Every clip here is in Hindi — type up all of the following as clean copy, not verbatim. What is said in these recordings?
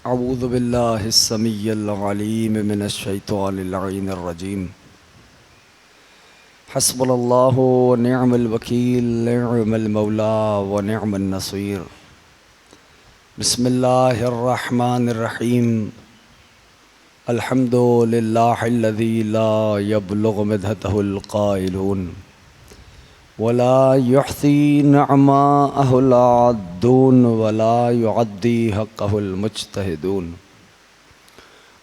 अऊज़ु बिल्लाहिस समीइल अलीम मिनश शैतानिर रजीम। हस्बुनल्लाहु व निअमल वकील, निअमल मौला व निअमन नसीर। बिस्मिल्लाहिर रहमानिर रहीम। अल्हम्दुलिल्लाहिल्लज़ी ला यब्लुगु मदहतहुल क़ाइलून वला युहसी निअमाअहुल आद्दून वला युअद्दी हक़्क़हुल मुज्तहिदून।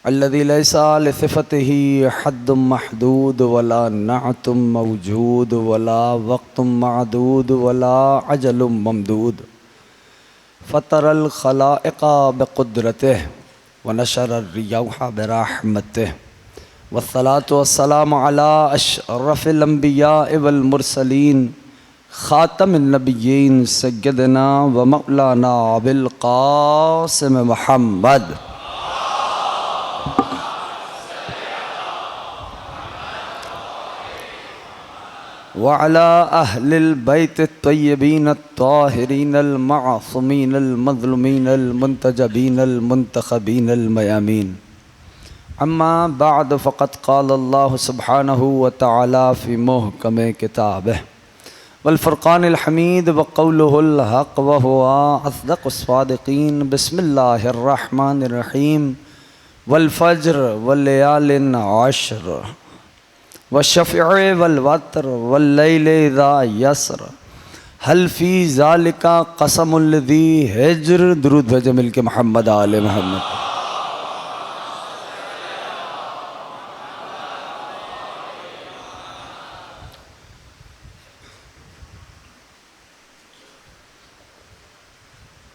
अल्लज़ी लैसा लिसिफ़तिही हद्दुम महदूद वला नअतुम मौजूद वला वक़्तुम मअदूद वला अजलुम ममदूद। फ़तरल ख़लाइक़ा बिक़ुद्रतिही व नशरर रियाह बिरहमतिही वस्सलातु वस्सलामु अला अशरफिल अंबिया वल मुरसलीन ख़ातमिन नबिय्यीन सय्यदना व मौलाना अबिल क़ासिम मुहम्मद व अला अहलिल बैत अत्तय्यबीन अत्ताहिरीन अल मअसूमीन अल मज़लूमीन अल मुंतजबीन अल मुंतखबीन अल मयामीन। अम्मा बाद फ़क़द क़ाल अल्लाहु सुब्हानहु व तआला फ़ी मुहकम किताबिही वल फ़ुरक़ानिल हमीद व क़ौलुहुल हक़ व हुवा अस्दक़ुस सादिक़ीन। बिस्मिल्लाहिर रहमानिर रहीम। वल फ़ज्र व लयालिन अश्र व शफ़ी वल वत्र वल लैलि इज़ा यसर हल फ़ी ज़ालिका क़समुल ज़ी हिज्र। दुरूद भेजे मिलके मोहम्मद आले मोहम्मद।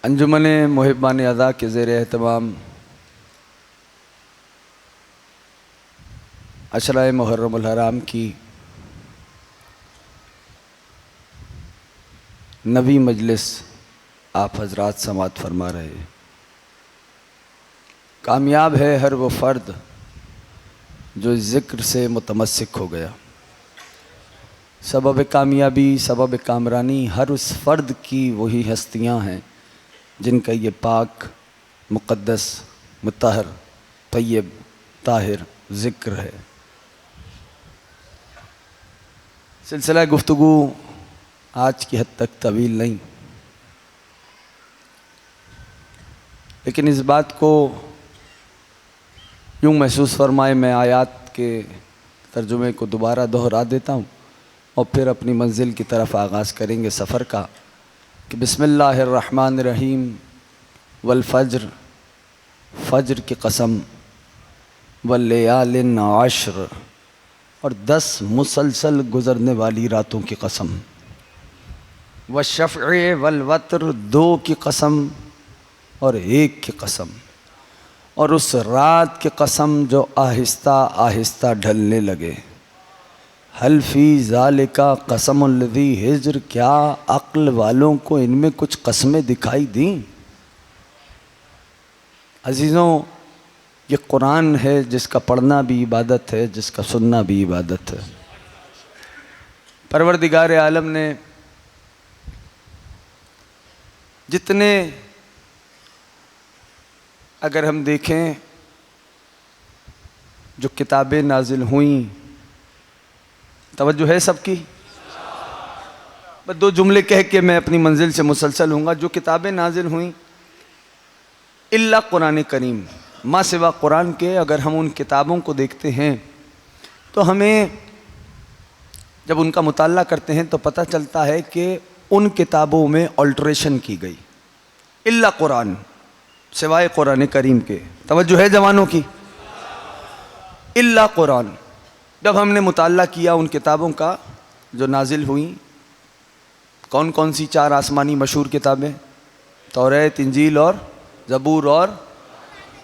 अंजुमने मुहिब्बान अज़ा के ज़ेर एहतमाम अशरा मुहर्रमुल हराम की नबी मजलिस आप हजरात समात फरमा रहे। कामयाब है हर वो फ़र्द जो ज़िक्र से मुतमस्सिक हो गया। सबब कामयाबी सबब कामरानी हर उस फ़र्द की वही हस्तियां हैं जिनका ये पाक मुक़द्दस मुत्तहर तय्यब ताहिर ज़िक्र है। सिलसिला गुफ्तगू आज की हद तक तवील नहीं, लेकिन इस बात को यूँ महसूस फरमाए मैं आयात के तर्जुमे को दोबारा दोहरा देता हूँ और फिर अपनी मंजिल की तरफ आगाज़ करेंगे सफ़र का कि बिस्मिल्लाहिर रहमानिर रहीम। वल फ़ज्र, फ़ज्र की कसम, वल लयालिन अश्र, और 10 मुसलसल गुज़रने वाली रातों की कसम, व शफ़ी वल वत्र, 2 की कसम और 1 की कसम, और उस रात की कसम जो आहिस्ता आहिस्ता ढलने लगे। हल फ़ी ज़ालिका क़समुल ज़ी हिज्र, क्या अक्ल वालों को इनमें कुछ कस्में दिखाई दी? अज़ीज़ों, ये कुरान है जिसका पढ़ना भी इबादत है, जिसका सुनना भी इबादत है। परवरदिगार आलम ने जितने, अगर हम देखें, जो किताबें नाजिल हुई, तवज्जो है सबकी? बस 2 जुमले कह के मैं अपनी मंजिल से मुसलसल हूँगा। जो किताबें नाजिल हुई इल्ला कुरान करीम, माँ सिवा कुरान के, अगर हम उन किताबों को देखते हैं तो हमें जब उनका मुताला करते हैं तो पता चलता है कि उन किताबों में अल्टरेशन की गई। इल्ला कुरान, सिवाय कुरान करीम के। तवज्जो है जवानों की? इल्ला कुरान। जब हमने मुताला किया उन किताबों का जो नाजिल हुई, कौन कौन सी 4 आसमानी मशहूर किताबें? तौरात, इंजील और ज़बूर और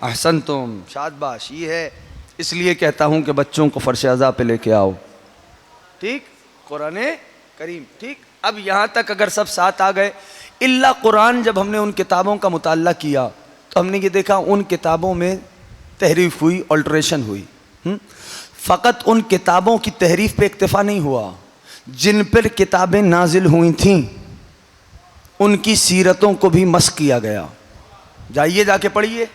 अहसनतुम। शाबाश, ये है, इसलिए कहता हूँ कि बच्चों को फर्श अज़ा पे लेके आओ। ठीक, कुरान करीम। ठीक, अब यहाँ तक अगर सब साथ आ गए। इल्ला कुरान, जब हमने उन किताबों का मुताला किया तो हमने ये देखा उन किताबों में तहरीफ हुई, अल्टरेशन हुई। फ़कत उन किताबों की तहरीफ पे इक्तिफ़ा नहीं हुआ, जिन पर किताबें नाजिल हुई थीं उनकी सीरतों को भी मस्ख़ किया गया। जाइए जाके पढ़िए।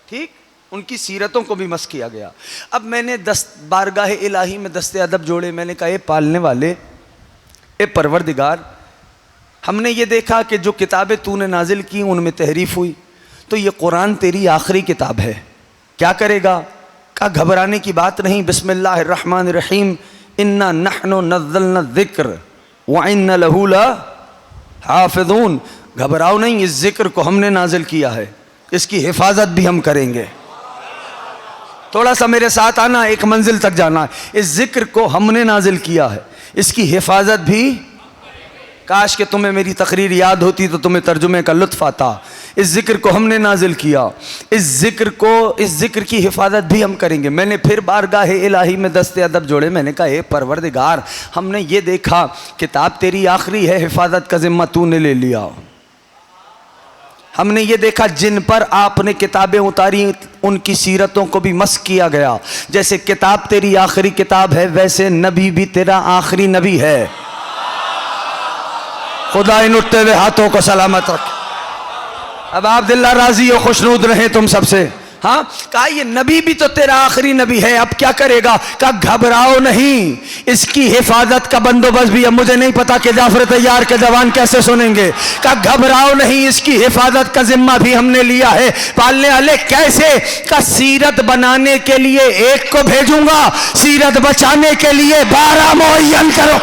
ठीक, उनकी सीरतों को भी मस किया गया। अब मैंने बारगाह इलाही में दस्ते अदब जोड़े। मैंने कहा ए पालने वाले, ए परवरदिगार, हमने ये देखा कि जो किताबें तूने नाजिल की उनमें तहरीफ हुई, तो ये कुरान तेरी आखिरी किताब है, क्या करेगा? कहा घबराने की बात नहीं, बिस्मिल्लाहिर्रहमानिर्रहीम, इन्ना नहनु नज़्ज़लना ज़िक्र व इन्ना लहू लहाफ़िज़ून। घबराओ नहीं, इस जिक्र को हमने नाजिल किया है, इसकी हिफाजत भी हम करेंगे। थोड़ा सा मेरे साथ आना, एक मंजिल तक जाना है। इस जिक्र को हमने नाजिल किया है, इसकी हिफाजत भी। काश कि तुम्हें मेरी तकरीर याद होती तो तुम्हें तर्जुमे का लुत्फ आता। इस जिक्र को हमने नाजिल किया, इस जिक्र की हिफाजत भी हम करेंगे। मैंने फिर बारगाह इलाही में दस्ते अदब जोड़े। मैंने कहा ए परवरदिगार, हमने ये देखा किताब तेरी आखिरी है, हिफाजत का जिम्मा तूने ले लिया। हमने ये देखा जिन पर आपने किताबें उतारी उनकी सीरतों को भी मस किया गया। जैसे किताब तेरी आखिरी किताब है, वैसे नबी भी तेरा आखिरी नबी है। खुदा इन उठते हुए हाथों को सलामत रखे। अब आप दिल्ला राजी हो, खुशनूद रहे तुम सबसे। हाँ, कहा ये नबी भी तो तेरा आखिरी नबी है, अब क्या करेगा? कहा घबराओ नहीं, इसकी हिफाजत का बंदोबस्त भी। अब मुझे नहीं पता कि जाफर तैयार के जवान कैसे सुनेंगे। कहा घबराओ नहीं, इसकी हिफाजत का जिम्मा भी हमने लिया है। पालने वाले कैसे? का सीरत बनाने के लिए एक को भेजूंगा, सीरत बचाने के लिए 12 मुअय्यन करो।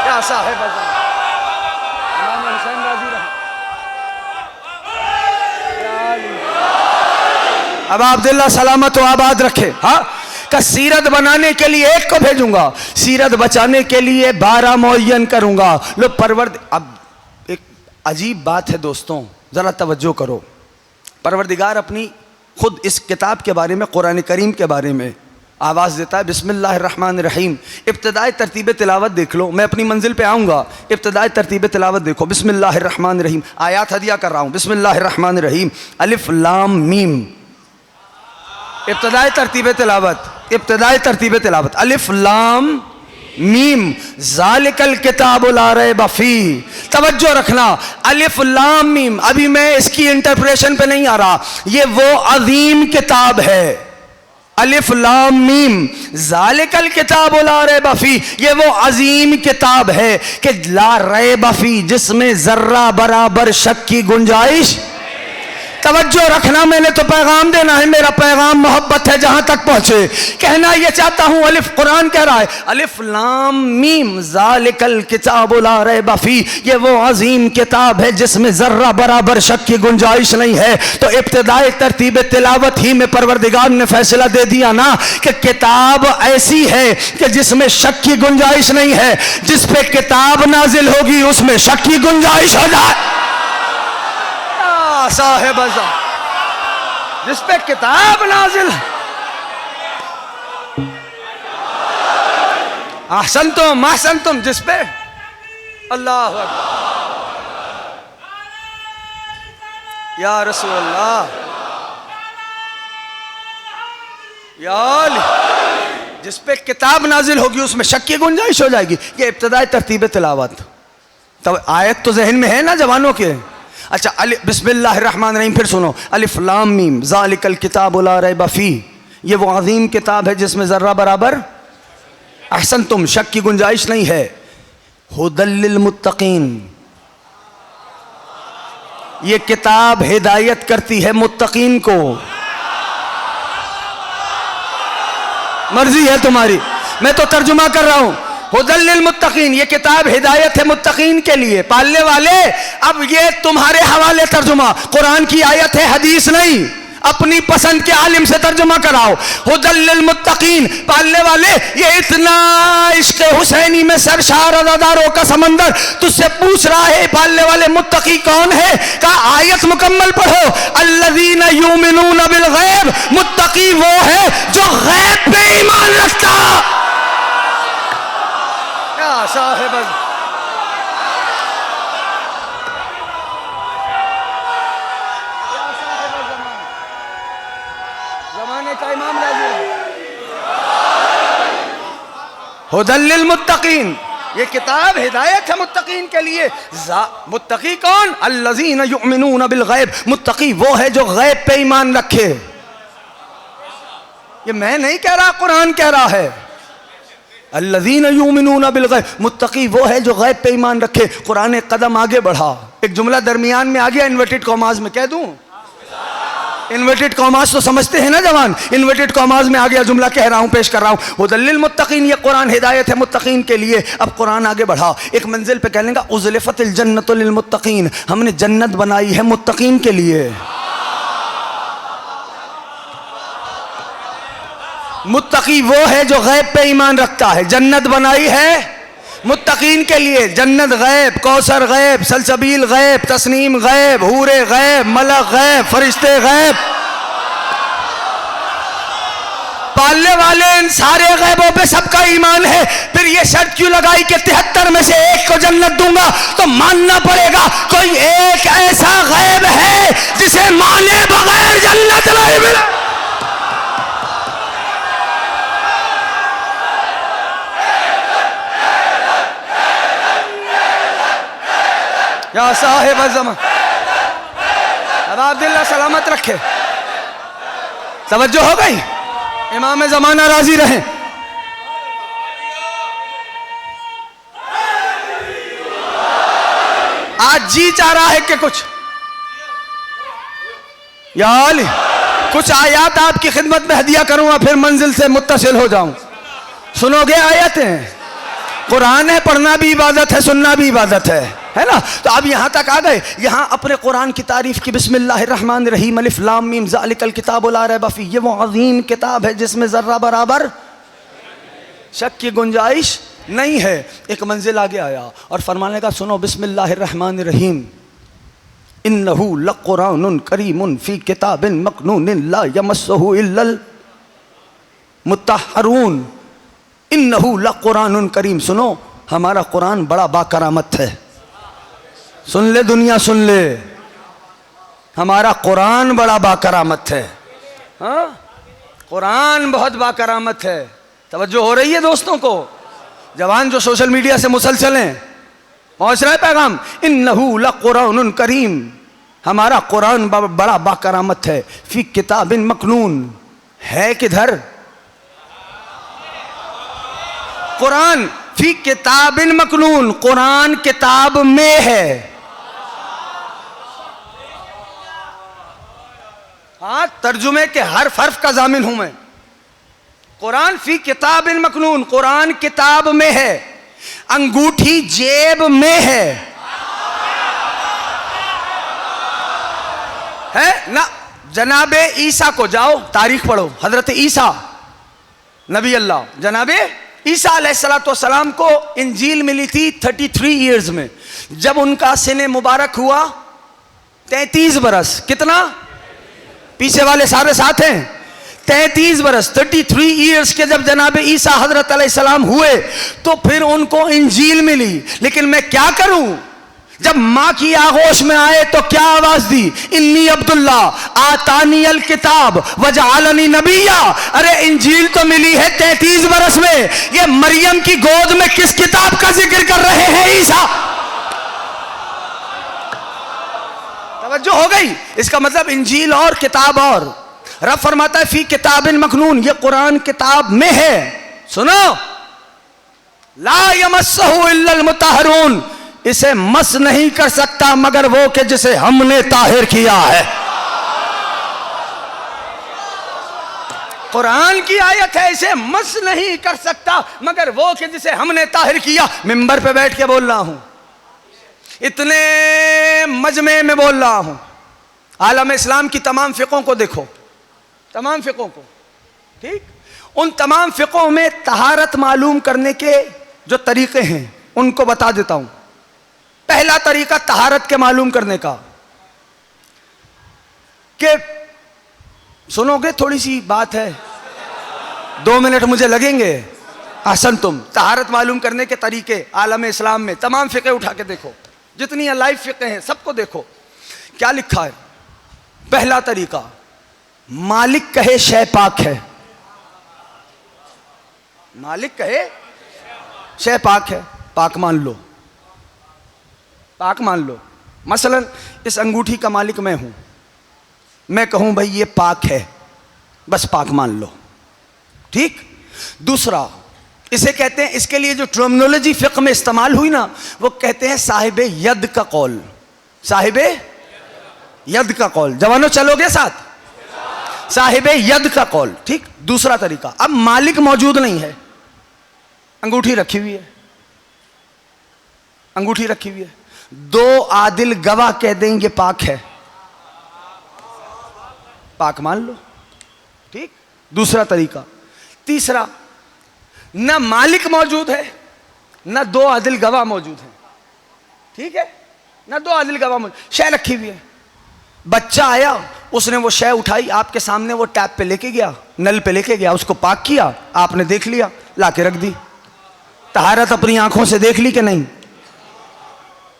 क्या साहिब अब आप दिल्ला सलामत हो, आबाद रखे। हाँ, का सीरत बनाने के लिए एक को भेजूंगा, सीरत बचाने के लिए 12 मुअय्यन करूंगा। लो अब एक अजीब बात है दोस्तों, जरा तवज्जो करो। परवरदिगार अपनी खुद इस किताब के बारे में, कुरान करीम के बारे में आवाज़ देता है, बिस्मिल्लाहिर्रहमानिर्रहीम। इब्तिदाई तरतीब तिलावत देख लो, मैं अपनी मंजिल पे आऊँगा। इब्तिदाई तरतीब तिलावत देखो, बिस्मिल्लाहिर्रहमानिर्रहीम। आयात हदिया कर रहा हूँ, बिस्मिल्लाहिर्रहमानिर्रहीम, अलिफ लाम मीम। इब्तिदाई तरतीब तिलावत, अलिफ लाम मीम, ज़ालिकल किताबु ला रैब फीह। तवज्जो रखना, अलिफ लाम मीम। अभी मैं इसकी इंटरप्रेशन पे नहीं आ रहा, ये वो अजीम किताब है। अलिफ लाम मीम, ज़ालिकल किताबु ला रैब फीह, ये वो अजीम किताब है कि ला रैब फीह, जिसमें जर्रा बराबर शक की गुंजाइश। तवज्जो रखना, मैंने तो पैगाम देना है, मेरा पैगाम मोहब्बत है, जहां तक पहुंचे। कहना ये चाहता हूं, अलिफ कुरान कह रहा है, अलिफ लाम मीम ज़ालिकल किताबु ला रैब फीह, ये वो अजीम किताब है जिसमें जर्रा बराबर शक की गुंजाइश नहीं है। तो इब्तिदाई तरतीब तिलावत ही में परवरदिगार ने फैसला दे दिया ना कि किताब ऐसी है कि जिसमें शक की गुंजाइश नहीं है। जिस पे किताब नाजिल होगी उसमें शक की गुंजाइश हो जाए। साहिब जिस पे किताब नाजिल, ahsantum, जिस पे अल्लाह या रसूल अल्लाह या अली, जिस पे किताब नाजिल होगी उसमें शक की गुंजाइश हो जाएगी। ये इब्तिदाई तरतीब तिलावत। तब आयत तो जहन में है ना जवानों के। अच्छा, बिस्मिल्लाहिर्रहमानिर्रहीम, फिर सुनो, अलिफ लाम मीम ज़ालिकल किताबु ला रैब फीह, ये वो अजीम किताब है जिसमें जर्रा बराबर अहसनतुम शक की गुंजाइश नहीं है। हुदल लिल मुत्तकीन, ये किताब हिदायत करती है मुत्तकीन को। मर्जी है तुम्हारी, मैं तो तर्जुमा कर रहा हूं। हुदल लिल मुत्तकीन, ये किताब हिदायत है मुत्तकीन के लिए। पालने वाले, अब ये तुम्हारे हवाले तर्जुमा, कुरान की आयत है, हदीस नहीं। अपनी पसंद के आलिम से तर्जुमा कराओ। हुदल लिल मुत्तकीन, पालने वाले, ये इतना इश्क हुसैनी में सरशार अज़ादारों का समंदर तुझसे पूछ रहा है, पालने वाले मुत्तकी कौन है? का आयत मुकम्मल पढ़ो, अल्लज़ीना युमिनूना बिल गैब, मुत्तकी वो है जो गैब पे ईमान रखता। साहिब जमाने का इमाम राजी, हुदल लिल मुत्तकीन, ये किताब हिदायत है मुत्तकीन के लिए। मुत्तकी कौन? अल्लज़ीना युमिनूना बिल गैब। मुत्तकी वो है जो गैब पे ईमान रखे। ये मैं नहीं कह रहा, कुरान कह रहा है। अल्लज़ीना युमिनूना बिल गैब, मुत्तकी वो है जो गैब पे ईमान रखे। कुरान एक कदम आगे बढ़ा, एक जुमला दरमियान में आ गया, इन्वर्टेड कॉमास में कह दूं। इन्वर्टेड कॉमास तो समझते हैं ना जवान, इन्वर्टेड कॉमास में आ गया जुमला, कह रहा हूं, पेश कर रहा हूं। हुदल लिल मुत्तकीन, ये कुरान हिदायत है मुत्तकीन के लिए। अब कुरान आगे बढ़ा, एक मंजिल पे कह लेगा उज़लिफ़तिल जन्नतु लिल मुत्तकीन, हमने जन्नत बनाई है मुत्तकीन के लिए। मुत्तकी वो है जो गैब पे ईमान रखता है। जन्नत बनाई है मुत्तकीन के लिए। जन्नत गैब, कौसर गैब, सलसबील गैब, तस्नीम गैब, हूरे गैब, मलक गैब, फरिश्ते गैब, पालने वाले इन सारे गैबों पे सबका ईमान है। फिर ये शर्त क्यों लगाई कि 73 में से एक को जन्नत दूंगा? तो मानना पड़ेगा कोई एक ऐसा गैब है जिसे माने बगैर जन्नत नहीं मिले। या साहिब ज़मान, अब अब्दुल्लाह सलामत रखे। तवज्जो हो गई? इमाम ज़माना राजी रहे। आज जी चाह रहा है कि कुछ यार कुछ आयत आपकी खिदमत में हदिया करूंगा, फिर मंजिल से मुत्तसिल हो जाऊं। सुनोगे आयतें? कुरान है, पढ़ना भी इबादत है, सुनना भी इबादत है ना। तो अब यहां तक आ गए। यहां अपने कुरान की तारीफ की, बिस्मिल्लाहिर्रहमानिर्रहीम, अलिफ लाम मीम ज़ालिकल किताबु ला रैब फ़ीह, ये वो अज़ीम किताब है जिसमें ज़र्रा बराबर शक की गुंजाइश नहीं है। एक मंजिल आगे आया और फरमाने का, सुनो बिस्मिल्लाहिर्रहमानिर्रहीम, इन्नहु लक़ुरानुन करीमुन फ़ी किताबिन मकनूनिन ला यमस्सुहु इल्लल मुत्तहरून। इन्नहु लक़ुरानुन करीम, सुनो हमारा कुरान बड़ा बाकरामत है। सुन ले दुनिया, सुन ले, हमारा कुरान बड़ा बाकरामत है। हाँ, कुरान बहुत बाकरामत है। तवज्जो हो रही है दोस्तों को? जवान जो सोशल मीडिया से मुसलसल हैं, पहुंच रहा है पैगाम। इन्नहु लक़ुरानुन करीम, हमारा कुरान बड़ा बाकरामत है। फी किताबिन मकनून, है किधर? कुरान फी किताबिन मकनून, कुरान किताब में है। हाँ, तर्जुमे के हर हर्फ का जामिन हूं मैं। कुरान फी किताबिन मकनून, कुरान किताब में है, अंगूठी जेब में है ना। जनाबे ईसा को जाओ, तारीख पढ़ो, हजरत ईसा नबी अल्लाह, जनाबे ईसा अलैहिस्सलाम को इंजील मिली थी 33 ईयर्स में। जब उनका सिने मुबारक हुआ 33 बरस, कितना? पीछे वाले सारे साथ हैं, 33 बरस, 33 ईयर्स के जब जनाब ईसा हजरत अलैहिस्सलाम हुए तो फिर उनको इंजील मिली। लेकिन मैं क्या करूं? जब मां की आगोश में आए तो क्या आवाज दी? इन्नी अब्दुल्ला आतानी अल किताब वजअलनी नबिया। अरे इंजील तो मिली है 33 बरस में, ये मरियम की गोद में किस किताब का जिक्र कर रहे हैं ईसा? तवज्जो हो गई? इसका मतलब इंजील और किताब और। रब फरमाता है फी किताबिन मकनून, ये कुरान किताब में है। सुनो, ला यमस्सहु इल्लल मुतहहरून, इसे मस नहीं कर सकता मगर वो कि जिसे हमने ताहिर किया है। कुरान की आयत है, इसे मस नहीं कर सकता मगर वो कि जिसे हमने ताहिर किया। मिंबर पे बैठ के बोल रहा हूं, इतने मजमे में बोल रहा हूं। आलम इस्लाम की तमाम फिकों को देखो, तमाम फिकों को, ठीक? उन तमाम फिकों में तहारत मालूम करने के जो तरीके हैं उनको बता देता हूं। पहला तरीका तहारत के मालूम करने का, कि सुनोगे? थोड़ी सी बात है, 2 मिनट मुझे लगेंगे। अहसन, तुम तहारत मालूम करने के तरीके आलम इस्लाम में तमाम फिक़े उठा के देखो, जितनी लाइव फिक़े हैं सबको देखो। क्या लिखा है? पहला तरीका, मालिक कहे शय पाक है। मालिक कहे शय पाक है। पाक मान लो, पाक मान लो। मसलन इस अंगूठी का मालिक मैं हूं, मैं कहूं भाई ये पाक है, बस पाक मान लो, ठीक। दूसरा, इसे कहते हैं, इसके लिए जो टर्मिनोलॉजी फिक्र में इस्तेमाल हुई ना, वो कहते हैं साहिबे यद का कौल, साहिबे यद का कौल। जवानों चलोगे साथ? साहिबे यद का कौल, ठीक। दूसरा तरीका, अब मालिक मौजूद नहीं है, अंगूठी रखी हुई है, अंगूठी रखी हुई है, दो आदिल गवाह कह देंगे पाक है, पाक मान लो, ठीक। दूसरा तरीका। तीसरा, ना मालिक मौजूद है, ना दो आदिल गवाह मौजूद हैं, ठीक है, ना दो आदिल गवाह मौजूद, शय रखी हुई है, बच्चा आया, उसने वो शय उठाई, आपके सामने वो टैप पे लेके गया, नल पे लेके गया, उसको पाक किया, आपने देख लिया, लाके रख दी। तहारत अपनी आंखों से देख ली कि नहीं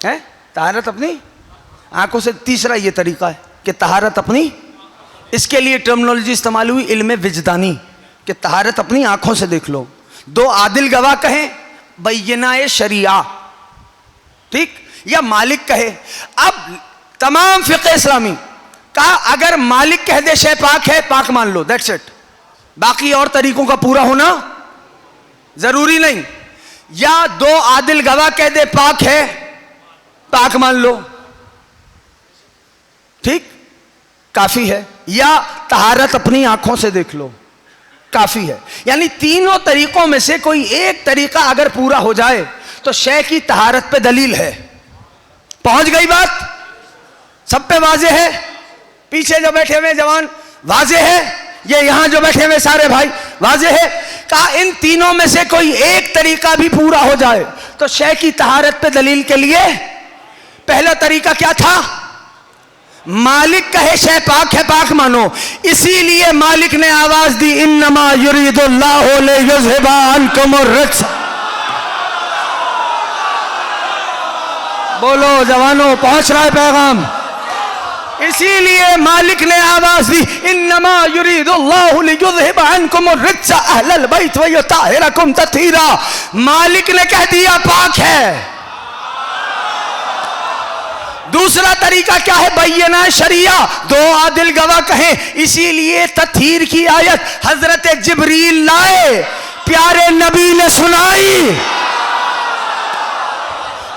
है? तहारत अपनी आंखों से। तीसरा ये तरीका है कि तहारत अपनी, इसके लिए टर्मिनोलॉजी इस्तेमाल हुई इल्म विजदानी, कि तहारत अपनी आंखों से देख लो, दो आदिल गवाह कहें बैयनाए शरिया, ठीक, या मालिक कहे। अब तमाम फिक़्ह इस्लामी का अगर मालिक कह दे शय पाक है, पाक मान लो, दैट्स इट। बाकी और तरीकों का पूरा होना जरूरी नहीं। या दो आदिल गवाह कह दे पाक है, पाक मान लो, ठीक, काफी है। या तहारत अपनी आंखों से देख लो, काफी है। यानी तीनों तरीकों में से कोई एक तरीका अगर पूरा हो जाए तो शय की तहारत पे दलील है। पहुंच गई बात? सब पे वाजे है? पीछे जो बैठे हुए जवान वाजे है, ये यहां जो बैठे हुए सारे भाई वाजे है? कहा इन तीनों में से कोई एक तरीका भी पूरा हो जाए तो शय की तहारत पे दलील के लिए पहला तरीका क्या था? मालिक कहे शय पाक है, पाक मानो। इसीलिए मालिक ने आवाज दी, इन्नमा युरीदुल्लाहु लियुज़हिबा अन्कुमुर रिज्स। बोलो जवानों, पहुंच रहा है पैगाम। इसीलिए मालिक ने आवाज दी, इन्नमा युरीदुल्लाहु लियुज़हिबा अन्कुमुर रिज्स अहलल बैत व युताहिरकुम तत्हीरा। मालिक ने कह दिया पाक है। दूसरा तरीका क्या है? बैयना शरिया, दो आदिल गवाह कहें। इसीलिए तत्हीर की आयत हजरत जिब्रील लाए, प्यारे नबी ने सुनाई।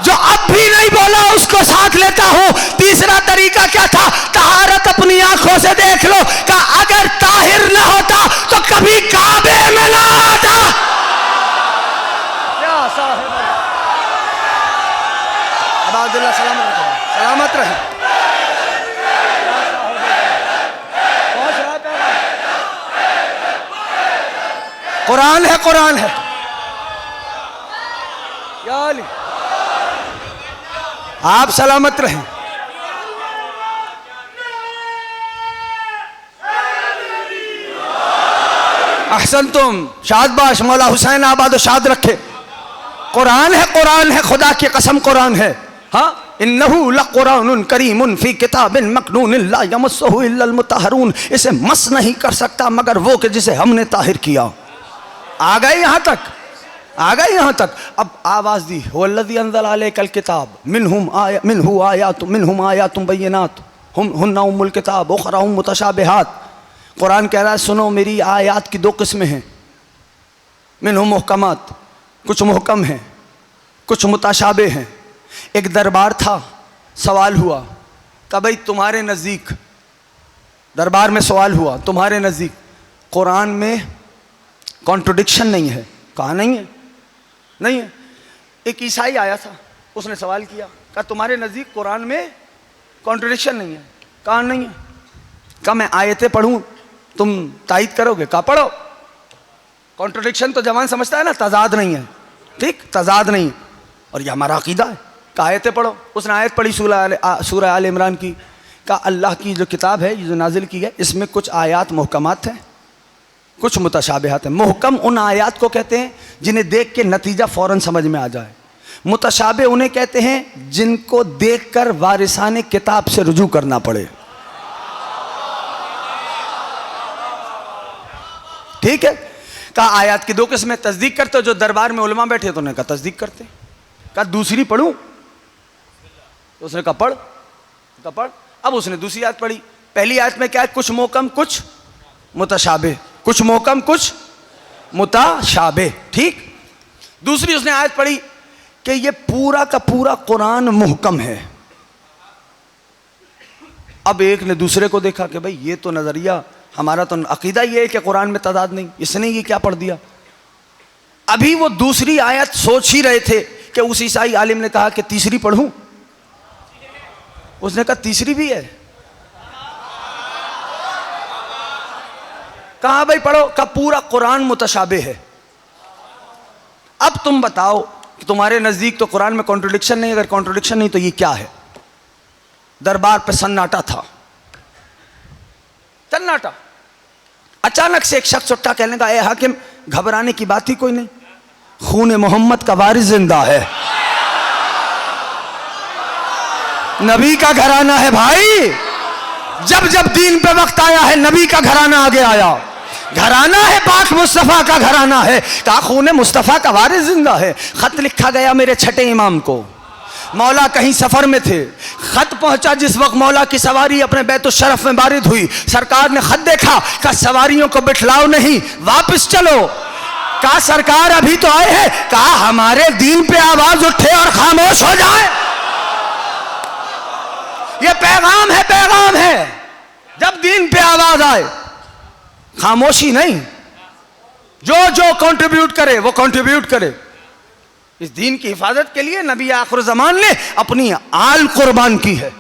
जो अब भी नहीं बोला उसको साथ लेता हूं। तीसरा तरीका क्या था? तहारत अपनी आंखों से देख लो। का अगर ताहिर ना होता तो कभी काबे में ना आता। क्या साहिब अब्दुल्लाह, सलामत रहे। कुरान है, कुरान है। या अली, आप सलामत रहें। अहसन तुम, शादबाश, मौला हुसैन आबाद शाद रखे। कुरान है, कुरान है, खुदा की कसम कुरान है। हाँ, इन्नहु लकुरानुन करीमुन फी किताबिन मकनून ला यमस्सुहु इल्लल मुतहरून। इसे मस नहीं कर सकता मगर वो कि जिसे हमने ताहिर किया। आ गए यहाँ तक, आ गए यहाँ तक। अब आवाज दी, वल्लज़ी अंज़ल अलैकल किताब मिनहु आयातुम बय्यिनात हुन्ना उम्मुल किताब उखरा मुतशाबिहात। कुरान कह रहा है सुनो, मेरी आयात की दो किस्में हैं। मिनहु मुहकमात, कुछ मुहकम हैं, कुछ मुतशाबे हैं। एक दरबार था, सवाल हुआ कि भाई तुम्हारे नज़दीक, दरबार में सवाल हुआ तुम्हारे नज़दीक कुरान में कॉन्ट्रडिक्शन नहीं है? कहा नहीं है, नहीं है। एक ईसाई आया था, उसने सवाल किया, कहा तुम्हारे नज़दीक कुरान में कॉन्ट्रडिक्शन नहीं है? कहा नहीं है। कहा मैं आयतें पढ़ूं, तुम तायद करोगे? कहा पढ़ो। कॉन्ट्रडिक्शन तो जवान समझता है ना, तजाद नहीं है, ठीक, तजाद नहीं। और यह हमारा अकीदा है। कहा आयतें पढ़ो। उसने आयत पढ़ी सूरह आल इमरान की। कहा अल्लाह की जो किताब है, ये जो नाजिल की है, इसमें कुछ आयात मुहकमात हैं, कुछ मुतशाबिहात हैं। मुहकम उन आयात को कहते हैं जिन्हें देख के नतीजा फ़ौरन समझ में आ जाए। मुतशाबे उन्हें कहते हैं जिनको देखकर वारिसाने किताब से रुजू करना पड़े। ठीक है। कहा आयात की दो किस्में, तस्दीक करते हो, जो दरबार में उलमा बैठे तो उन्हें कहा तस्दीक करते, कहा दूसरी पढ़ूं? तो उसने कहा पढ़। अब उसने दूसरी आयत पढ़ी। पहली आयत में क्या है? कुछ मोहकम कुछ मुतशाबे, कुछ मोहकम कुछ मुतशाबे, ठीक। दूसरी उसने आयत पढ़ी कि ये पूरा का पूरा कुरान मुहकम है। अब एक ने दूसरे को देखा कि भाई ये तो नजरिया, हमारा तो अकीदा ये है कि कुरान में तदाद नहीं, इसने ये क्या पढ़ दिया। अभी वो दूसरी आयत सोच ही रहे थे कि उस ईसाई आलिम ने कहा कि तीसरी पढ़ूं। उसने कहा तीसरी भी है। कहा भाई पढ़ो। का पूरा कुरान मुतशाबे है। अब तुम बताओ कि तुम्हारे नजदीक तो कुरान में कॉन्ट्रडिक्शन नहीं, अगर कॉन्ट्रडिक्शन नहीं तो ये क्या है? दरबार पे सन्नाटा था, सन्नाटा। अचानक से एक शख्स उठा, कहने का ए हाकिम घबराने की बात ही कोई नहीं, खून मोहम्मद का वारिस जिंदा है, नबी का घराना है भाई। जब जब दीन पे वक्त आया है नबी का घराना आगे आया, घराना है पाक मुस्तफ़ा का घराना है। कहा खून मुस्तफ़ा का वारिस जिंदा है। खत लिखा गया मेरे छठे इमाम को, मौला कहीं सफर में थे, खत पहुंचा जिस वक्त मौला की सवारी अपने बैतुल शरफ में बारिद हुई। सरकार ने खत देखा, कहा सवारियों को बिठलाओ नहीं, वापस चलो। कहा सरकार अभी तो आए हैं। कहा हमारे दीन पे आवाज उठे और खामोश हो जाए। ये पैगाम है, पैगाम है। जब दीन पे आवाज आए खामोशी नहीं, जो जो कंट्रीब्यूट करे वो कंट्रीब्यूट करे। इस दीन की हिफाजत के लिए नबी आखिर ज़मान ने अपनी आल कुर्बान की है।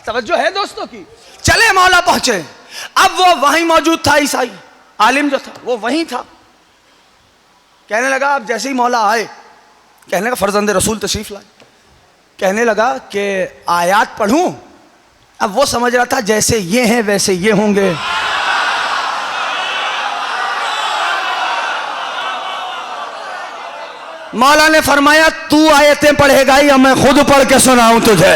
तवज्जो है दोस्तों की। चले मौला पहुंचे। अब वो वहीं मौजूद था, ईसाई आलिम जो था वो वहीं था। कहने लगा, अब जैसे ही मौला आए, कहने लगा फर्जंद रसूल तशरीफ लाए, कहने लगा कि आयात पढ़ूं। अब वो समझ रहा था जैसे ये हैं वैसे ये होंगे। मौला ने फरमाया तू आयतें पढ़ेगा या मैं खुद पढ़ के सुनाऊं तुझे?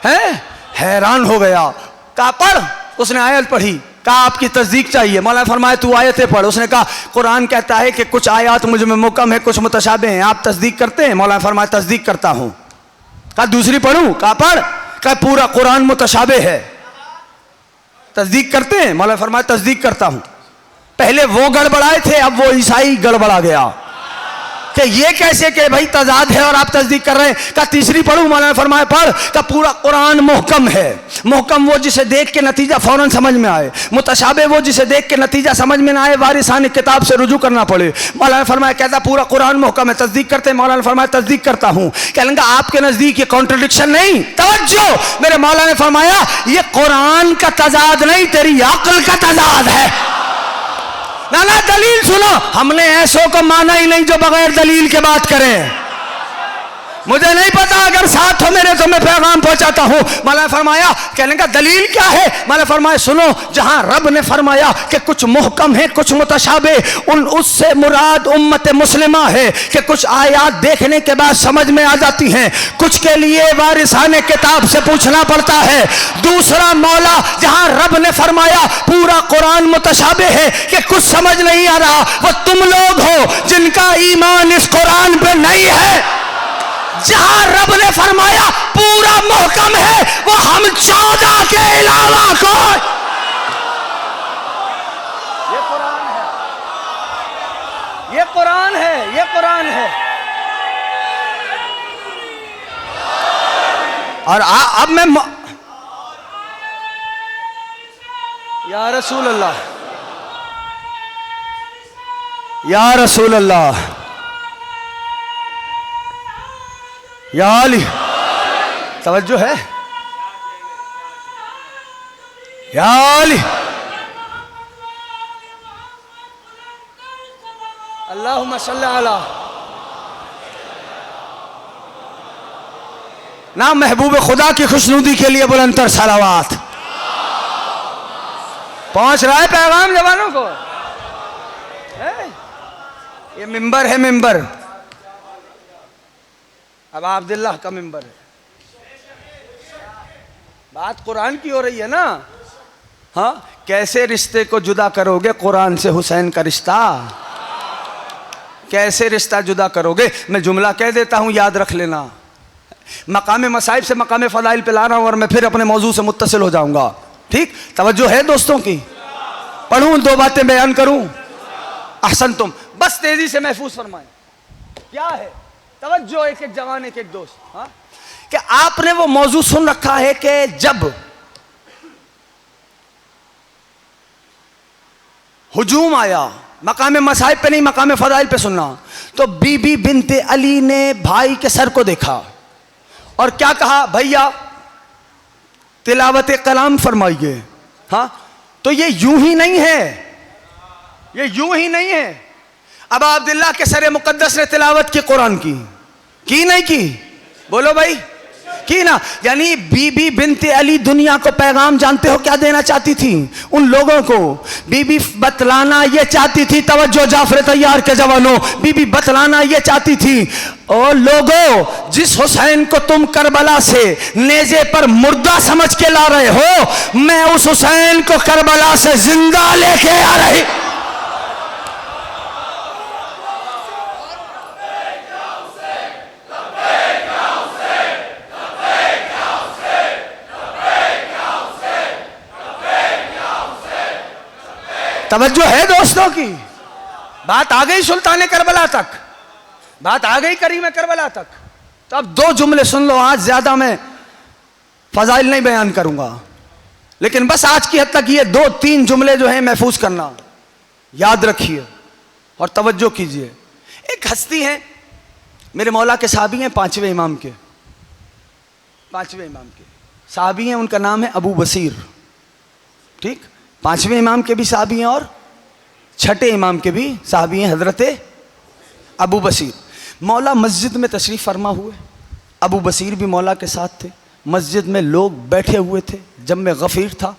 हैं? हैरान हो गया। कहा पढ़। उसने आयत पढ़ी। कहा आपकी तस्दीक चाहिए। मौला ने फरमाया तू आयतें पढ़। उसने कहा कुरान कहता है कि कुछ आयत मुझ में मुहकम है, कुछ मुतशाबे हैं, आप तस्दीक करते हैं? मौला ने फरमाया तस्दीक करता हूं। कहा दूसरी पढ़ूं? कहा पढ़। कहा पूरा कुरान मुतशाबे है, तस्दीक करते हैं? मौला ने फरमाया तस्दीक करता हूं। पहले वो गड़बड़ाए थे, अब वो ईसाई गड़बड़ा गया कि ये कैसे कि भाई तजाद है और आप तस्दीक कर रहे हैं। का तीसरी पढ़ूं? मौलाना ने फरमाया पढ़। का पूरा कुरान मुहकम है। मुहकम वो जिसे देख के नतीजा फौरन समझ में आए, मुतशाबे वो जिसे देख के नतीजा समझ में ना आए, वारिसाने किताब से रुजू करना पड़े। मौलाना ने फरमाया कहता पूरा कुरान मुहकम है, तस्दीक करते हैं? मौलाना ने फरमाया तस्दीक करता हूं। कहने का आपके नजदीक ये कॉन्ट्रडिक्शन नहीं? तवज्जो, मेरे मौलाना ने फरमाया ये कुरान का तजाद नहीं, तेरी अक्ल का तजाद है। ना ना दलील सुनो। हमने ऐसों को माना ही नहीं जो बगैर दलील के बात करें। मुझे नहीं पता, अगर साथ हो मेरे तो मैं पैगाम पहुंचाता हूं। मौलाना फरमाया, कहने का दलील क्या है? मौलाना फरमाया सुनो, जहां रब ने फरमाया कि कुछ मुहकम है कुछ मुतशाबे, उससे मुराद उम्मत मुस्लिमा है कि कुछ आयात देखने के बाद समझ में आ जाती हैं, कुछ के लिए वारिसाने किताब से पूछना पड़ता है। दूसरा मौला जहां रब ने फरमाया पूरा कुरान मुतशाबे है कि कुछ समझ नहीं आ रहा, वो तुम लोग हो जिनका ईमान इस कुरान पे नहीं है। जहां रब ने फरमाया पूरा मुहकम है, वो हम 14 के अलावा कोई। ये कुरान है, ये कुरान है, ये कुरान है। और अब मैं या रसूल अल्लाह, या रसूल अल्लाह, या अली, तवज्जो है, या अली, अल्लाहुम्मा सल्ली अला। ना महबूब खुदा की खुशनुदी के लिए बुलंदतर सलावात। पहुंच रहा है पैगाम जवानों को। ये मिंबर है, मिंबर। अब अब्दुल्लाह का मिंबर है। बात कुरान की हो रही है ना। हाँ, कैसे रिश्ते को जुदा करोगे कुरान से हुसैन का रिश्ता? कैसे रिश्ता जुदा करोगे? मैं जुमला कह देता हूं, याद रख लेना। मकाम मसाइब से मकाम फदाइल पे ला रहा हूं और मैं फिर अपने मौजू से मुत्तसिल हो जाऊंगा। ठीक, तवज्जो है दोस्तों की? पढ़ूं, दो बातें बयान करूं? अहसन तुम, बस तेजी से महफूज फरमाएं। क्या है? तवज्जो, एक एक जवान एक एक दोस्त। हाँ, कि आपने वो मौजू सुन रखा है कि जब हुजूम आया, मकाम मसाइब पे नहीं, मकाम फदाइल पे सुनना, तो बीबी बिनते अली ने भाई के सर को देखा और क्या कहा? भैया तिलावत कलाम फरमाइए। हाँ, तो ये यूं ही नहीं है, ये यूं ही नहीं है। अब अब्दुल्लाह के सर मुकद्दस ने तिलावत की कुरान की नहीं की? बोलो भाई, की ना? यानी बीबी बिनते अली दुनिया को पैगाम जानते हो क्या देना चाहती थी? उन लोगों को बीबी बतलाना ये चाहती थी, तवज्जो जाफर तैयार के जवानों, बीबी बतलाना ये चाहती थी, और लोगों जिस हुसैन को तुम करबला से नेज़े पर मुर्दा समझ के ला रहे हो, मैं उस हुसैन को करबला से जिंदा लेके आ रही। तवज्जो है दोस्तों की? बात आ गई सुल्तान करबला तक, बात आ गई करीम करबला तक। तो अब दो जुमले सुन लो, आज ज्यादा मैं फजाइल नहीं बयान करूंगा, लेकिन बस आज की हद तक ये दो तीन जुमले जो हैं महफूज करना, याद रखिए और तवज्जो कीजिए। एक हस्ती है, मेरे मौला के साहबी हैं, पांचवें इमाम के साहबी हैं, उनका नाम है अबू बसीर। ठीक, पांचवें इमाम के भी साहबी हैं और छठे इमाम के भी साहबी हैं, हजरत अबू बसीर। मौला मस्जिद में तशरीफ़ फरमा हुए, अबू बसीर भी मौला के साथ थे। मस्जिद में लोग बैठे हुए थे, जब मैं गफ़ीर था।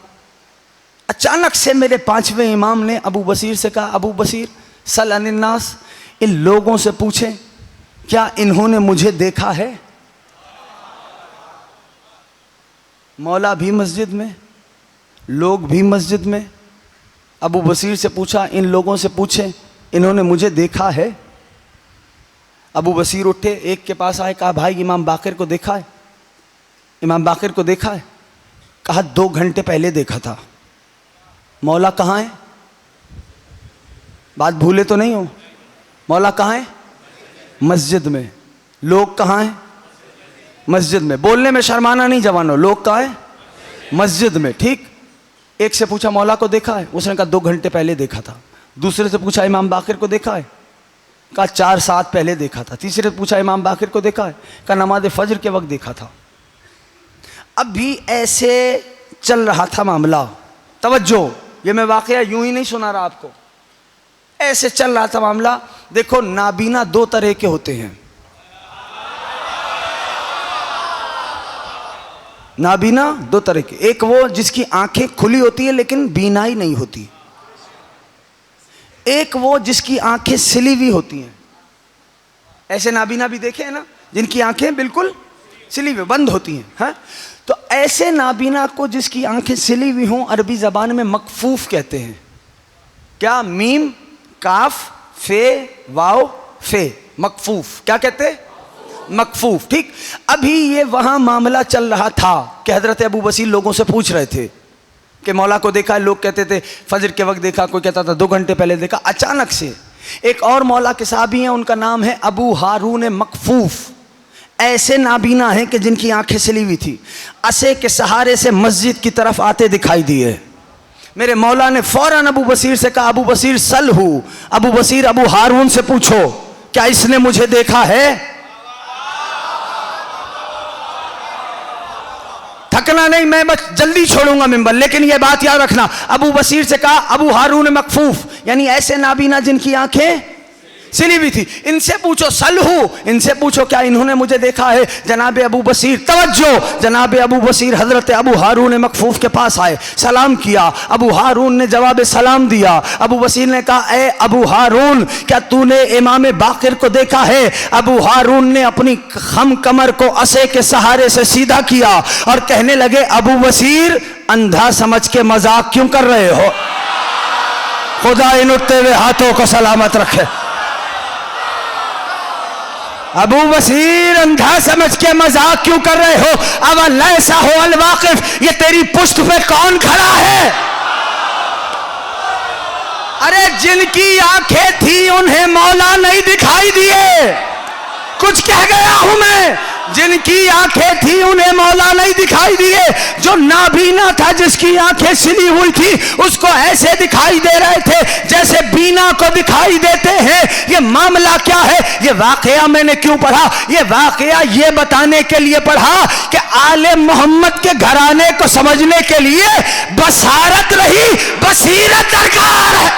अचानक से मेरे पांचवें इमाम ने अबू बसीर से कहा, अबू बसीर सल अन्नास, इन लोगों से पूछें क्या इन्होंने मुझे देखा है? मौला भी मस्जिद में, लोग भी मस्जिद में। अबू बसीर से पूछा, इन लोगों से पूछें इन्होंने मुझे देखा है? अबू बसीर उठे, एक के पास आए, कहा भाई इमाम बाकिर को देखा है? इमाम बाकिर को देखा है? कहा 2 घंटे पहले देखा था। मौला कहाँ है? बात भूले तो नहीं हो? मौला कहाँ है? मस्जिद में। लोग कहाँ हैं? मस्जिद में। बोलने में शर्माना नहीं जवानों, लोग कहाँ हैं? मस्जिद में। ठीक, एक से पूछा मौला को देखा है? उसने कहा 2 घंटे पहले देखा था। दूसरे से पूछा इमाम बाकिर को देखा है? कहा 4 साल पहले देखा था। तीसरे से पूछा इमाम बाकिर को देखा है? कहा नमाज फजर के वक्त देखा था। अब भी ऐसे चल रहा था मामला। तवज्जो, ये मैं वाकया यूं ही नहीं सुना रहा आपको, ऐसे चल रहा था मामला। देखो, नाबीना 2 तरह के होते हैं। नाबीना 2 तरह के, एक वो जिसकी आंखें खुली होती है लेकिन बीनाई नहीं होती, एक वो जिसकी आंखें सिली हुई होती हैं। ऐसे नाबीना भी देखे हैं ना, जिनकी आंखें बिल्कुल सिली हुई बंद होती हैं। हाँ, तो ऐसे नाबीना को जिसकी आंखें सिली हुई हों, अरबी ज़बान में मकफूफ कहते हैं। क्या? मीम काफ फे वाव फे, मकफूफ। क्या कहते हैं? मकफूफ। ठीक, अभी ये वहां मामला चल रहा था कि हजरत अबू बसीर लोगों से पूछ रहे थे कि मौला को देखा? लोग कहते थे फजर के वक्त देखा, कोई कहता था 2 घंटे पहले देखा। अचानक से एक और मौला के साहबी हैं, उनका नाम है अबू हारून मकफूफ। ऐसे नाबीना हैं कि जिनकी आंखें सिली हुई थी, असे के सहारे से मस्जिद की तरफ आते दिखाई दिए। मेरे मौला ने फौरन अबू बसीर से कहा, अबू बसीर सल हूँ, अबू बसीर अबू हारून से पूछो क्या इसने मुझे देखा है? थकना नहीं, मैं बस जल्दी छोड़ूंगा मिंबर, लेकिन यह बात याद रखना। अबू बसीर से कहा अबू हारून मकफूफ, यानी ऐसे नाबीना जिनकी आंखें सिली हुई थी, इनसे पूछो सलहू, इनसे पूछो क्या इन्होंने मुझे देखा है? जनाब अबू बसीर, तवज्जो, जनाब अबू बसीर हजरत अबू हारून मकफूफ के पास आए, सलाम किया। अबू हारून ने जवाब सलाम दिया। अबू बसीर ने कहा, ए अबू हारून, क्या तूने इमाम बाकिर को देखा है? अबू हारून ने अपनी खम कमर को असे के सहारे से सीधा किया और कहने लगे, अबू बसीर अंधा समझ के मजाक क्यों कर रहे हो? खुदा इन उठते हुए हाथों को सलामत रखे। अबू बसीर अंधा समझ के मजाक क्यों कर रहे हो? अब अल्लाह हो अल वाकिफ, ये तेरी पुश्त पे कौन खड़ा है? अरे जिनकी आंखें थी उन्हें मौला नहीं दिखाई दिए। कुछ कह गया हूं मैं? जिनकी आंखें थी उन्हें मौला नहीं दिखाई दिए। जो नाबीना था, जिसकी आंखें सिली हुई थी, उसको ऐसे दिखाई दे रहे थे जैसे बीना को दिखाई देते हैं। ये मामला क्या है? ये वाकया मैंने क्यों पढ़ा? ये वाकया ये बताने के लिए पढ़ा कि आले मोहम्मद के घराने को समझने के लिए बसारत रही, बसीरत दरकार है।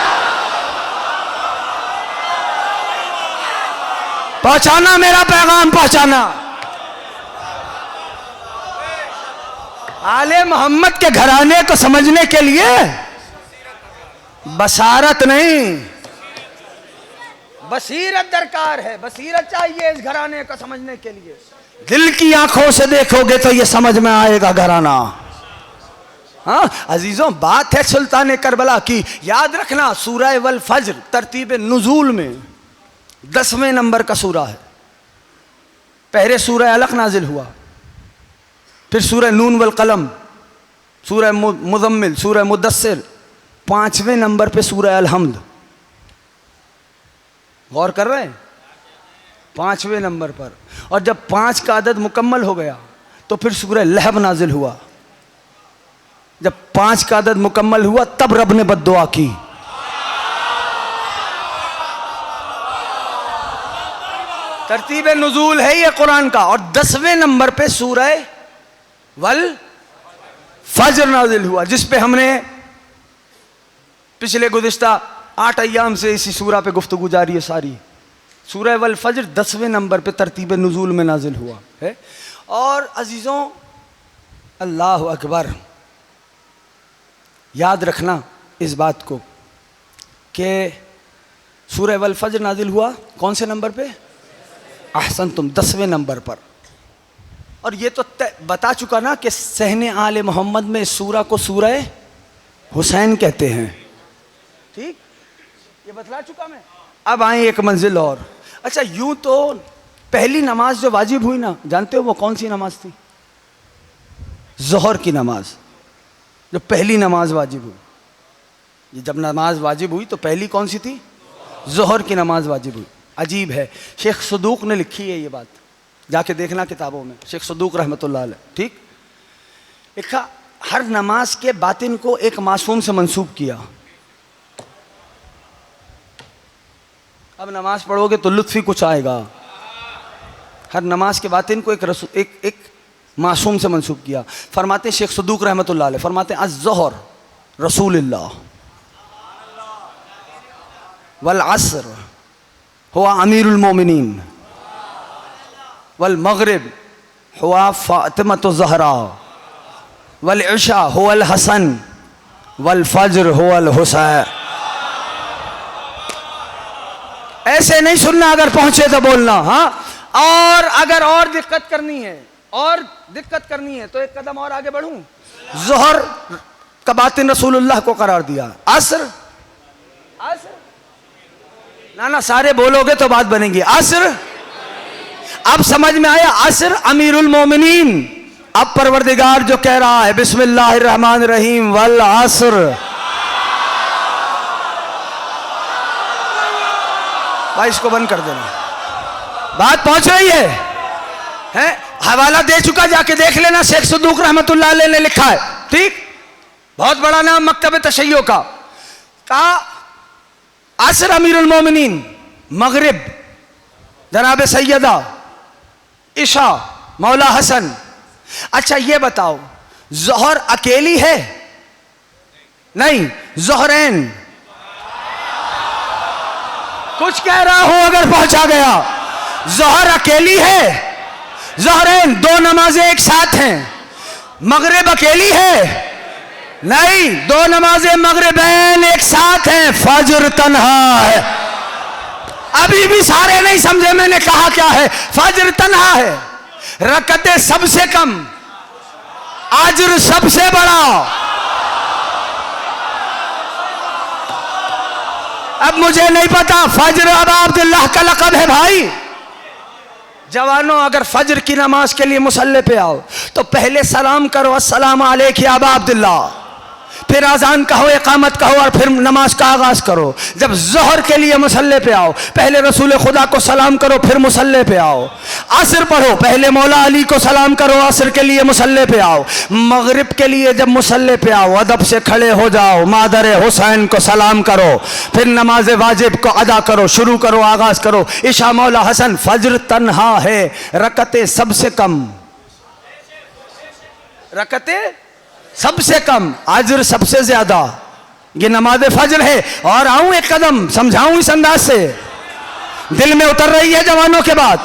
पहुंचाना मेरा पैगाम, पहुंचाना। आले मोहम्मद के घराने को समझने के लिए बसारत नहीं, बसीरत दरकार है। बसीरत चाहिए इस घराने को समझने के लिए। दिल की आंखों से देखोगे तो ये समझ में आएगा घराना। हाँ अजीजों, बात है सुल्तान करबला की। याद रखना, सूरह वल फज्र तरतीब नुज़ूल में 10वें नंबर का सूरा है। पहले सूरह अलक नाजिल हुआ, फिर सूरह नून वल कलम, सूरह मुज़म्मिल, सूरह मुदस्सिर, 5वें नंबर पे सूरह अल हम्द। गौर कर रहे हैं? 5वें नंबर पर। और जब 5 का अदद मुकम्मल हो गया तो फिर सूरह लहब नाजिल हुआ। जब 5 का अदद मुकम्मल हुआ तब रब ने बद्दुआ की। तरतीब नुज़ूल है ये कुरान का। और 10वें नंबर पे सूरह वल फज्र नाजिल हुआ, जिस पे हमने पिछले गुज़िश्ता 8 अय्याम से इसी सूरा पे गुफ्तगू जारी है सारी। सूरह वल फज्र 10वें नंबर पे तरतीब नुज़ूल में नाजिल हुआ है। और अजीज़ों, अल्लाह अकबर, याद रखना इस बात को कि सूरह वल फज्र नाजिल हुआ कौन से नंबर पे? अहसन तुम, 10वें नंबर पर। और ये तो बता चुका ना कि सहने आले मोहम्मद में इस सूरा को सूरह हुसैन कहते हैं। ठीक, ये बतला चुका मैं। अब आए एक मंजिल और। अच्छा, यूं तो पहली नमाज जो वाजिब हुई ना, जानते हो वो कौन सी नमाज थी? ज़ोहर की नमाज। जो पहली नमाज वाजिब हुई, ये जब नमाज वाजिब हुई तो पहली कौन सी थी? ज़ोहर की नमाज वाजिब हुई। अजीब है, शेख सदूक ने लिखी है ये बात, जाके देखना किताबों में, शेख सदूक रहमतुल्लाह अलैह। ठीक, लिखा हर नमाज के बातिन को एक मासूम से मंसूब किया। अब नमाज पढ़ोगे तो लुत्फ़ ही कुछ आएगा। हर नमाज के बातिन को एक मासूम से मंसूब किया। फरमाते शेख सदूक रहमतुल्लाह अलैह, फरमाते अज़्ज़ोहर रसूलुल्लाह वल अस्र हुआ अमीरुल मोमिनीन वल मगरिब हुआ फातिमतु ज़हरा वल इशा हुआ अल हसन वल फज्र हुआ अल हुसैन। ऐसे नहीं सुनना, अगर पहुंचे तो बोलना। हाँ, और अगर और दिक्कत करनी है तो एक कदम और आगे बढ़ूं। ज़ोहर का बातिन रसूलुल्लाह को करार दिया। असर ना सारे बोलोगे तो बात बनेगी। असर, अब समझ में आया? असर अमीरुल मोमिनीन। अब परवरदिगार जो कह रहा है बिस्मिल्लाहिर रहमानिर रहीम वल असर, भाई इसको बंद कर देना। बात पहुंच रही है? हवाला दे चुका, जाके देख लेना, शेख सदूक रहमतुल्लाह अलैह ने लिखा है। ठीक, बहुत बड़ा नाम मकतब तशय्यो का। असर अमीरुल मोमिनीन, मगरिब जनाब सैयदा इशा मौला हसन। अच्छा ये बताओ, ज़ोहर अकेली है? नहीं, ज़ोहरैन। कुछ कह रहा हूं, अगर पहुंचा गया। ज़ोहर अकेली है, ज़ोहरैन 2 नमाजें एक साथ हैं। मगरिब अकेली है? नहीं, 2 नमाजें मगरिबैन एक साथ हैं। फज्र तन्हा है। अभी भी सारे नहीं समझे मैंने कहा क्या है। फज्र तन्हा है, रकते सबसे कम, अज्र सबसे बड़ा। अब मुझे नहीं पता, फज्र अब अब्दुल्लाह का लक़ब है भाई। जवानों, अगर फजर की नमाज के लिए मुसल्ले पे आओ तो पहले सलाम करो, अस्सलाम अलैकुम या अबा अब्दुल्ला, फिर अजान कहो, इकामत कहो और फिर नमाज का आगाज करो। जब ज़ोहर के लिए मुसल्ले पे आओ पहले रसूल खुदा को सलाम करो, फिर मुसल्ले पे आओ। असर पढ़ो, पहले मौला अली को सलाम करो, असर के लिए मुसल्ले पे आओ। मगरिब के लिए जब मुसल्ले पे आओ अदब से खड़े हो जाओ, मादर हुसैन को सलाम करो, फिर नमाज वाजिब को अदा करो, शुरू करो, आगाज करो। इशा मौला हसन, फजर तन्हा है, रकते सबसे कम, रकते सबसे कम, अजर सबसे ज्यादा, ये नमाज फजर है। और आऊं एक कदम समझाऊं इस अंदाज से, दिल में उतर रही है जवानों के बात,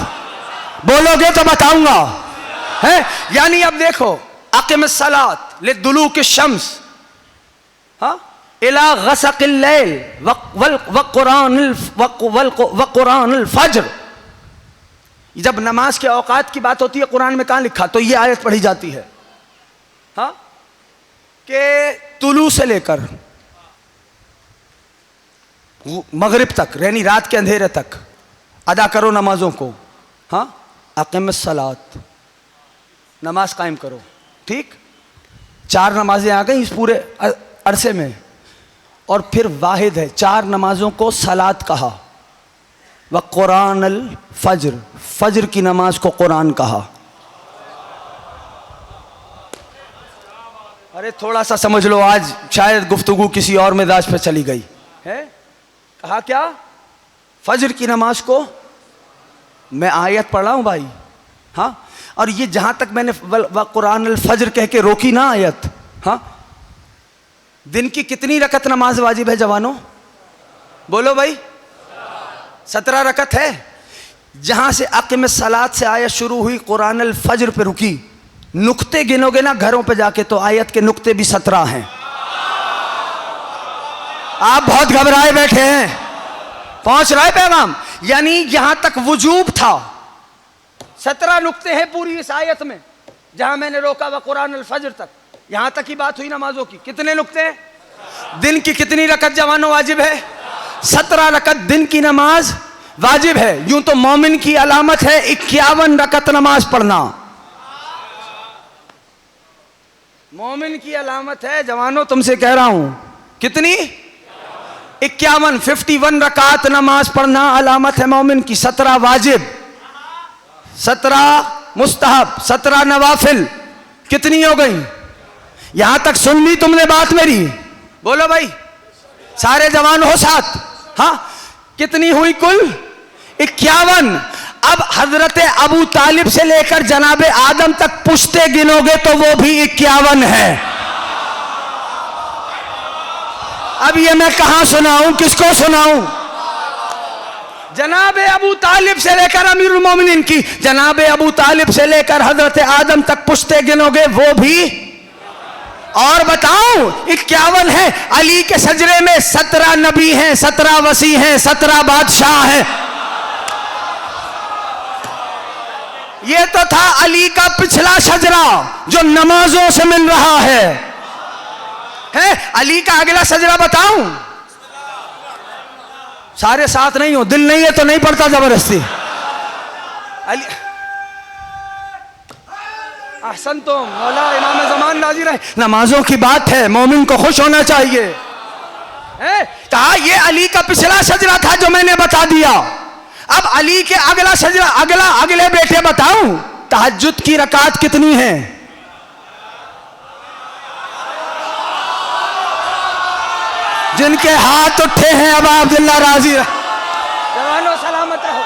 बोलोगे तो बताऊंगा है। यानी अब देखो, अक़िम सलात लिदुलूक शम्स इला गसक़िल लैल व कुरानिल फज्र। जब नमाज के औकात की बात होती है कुरान में कहां लिखा, तो ये आयत पढ़ी जाती है कि तुलू से लेकर मगरिब तक, यानी रात के अंधेरे तक अदा करो नमाजों को। अक़िमिस सलात, नमाज कायम करो। ठीक, 4 नमाजें आ गई इस पूरे अरसे में, और फिर वाहिद है, 4 नमाजों को सलात कहा। व कुरानिल फज्र, फज्र की नमाज को कुरान कहा। अरे थोड़ा सा समझ लो, आज शायद गुफ्तगू किसी और मिजाज पे चली गई है। कहा क्या? फजर की नमाज को मैं आयत पढ़ रहा हूं भाई। और ये जहां तक मैंने कुरान अल फजर कह के रोकी ना आयत, दिन की कितनी रकत नमाज वाजिब है जवानों? बोलो भाई। 17 रकत है। जहां से अक़िम सलात से आयत शुरू हुई, कुरान अल फजर पे रुकी। नुक्ते गिनोगे ना घरों पे जाके तो आयत के नुक्ते भी 17 हैं। आप बहुत घबराए बैठे हैं, पहुंच रहा है पैगाम। यानी यहां तक वजूब था, 17 नुक्ते हैं पूरी इस आयत में। जहां मैंने रोका व कुरान अल फजर तक, यहां तक ही बात हुई नमाजों की। कितने नुक्ते हैं? दिन की कितनी रकत जवानों वाजिब है? 17 रकत दिन की नमाज वाजिब है। यूं तो मोमिन की अलामत है 51 रकत नमाज पढ़ना। मोमिन की अलामत है जवानों, तुमसे कह रहा हूं, कितनी? 51 रकात नमाज पढ़ना अलामत है मोमिन की। 17 वाजिब, 17 मुस्तहब, 17 नवाफिल। कितनी हो गई? यहां तक सुन ली तुमने बात मेरी? बोलो भाई, सारे जवान हो साथ। कितनी हुई कुल? 51। अब हजरत अबू तालिब से लेकर जनाबे आदम तक पुश्ते गिनोगे तो वो भी 51 है। अब ये मैं कहां सुनाऊं, किसको सुनाऊं? जनाबे अबू तालिब से लेकर अमीरुल मोमिनीन की, जनाबे अबू तालिब से लेकर हजरत आदम तक पुश्ते गिनोगे वो भी। और बताऊं 51 है। अली के सजरे में 17 नबी हैं, 17 वसी हैं, 17 बादशाह हैं। ये तो था अली का पिछला शजरा जो नमाजों से मिल रहा है। अली का अगला शजरा बताऊं? सारे साथ नहीं हो, दिल नहीं है तो नहीं पड़ता जबरदस्ती। अली अहसन तो मौला इमाम ज़मान नाज़िर है। नमाजों की बात है, मोमिन को खुश होना चाहिए। कहा ये अली का पिछला शजरा था जो मैंने बता दिया। अब अली के अगला शजरा, अगले बेटे बताऊं? तहज्जुद की रकात कितनी है? जिनके हाथ उठे हैं अब अब्दुल्ला राजी, जवानों सलामत रहो।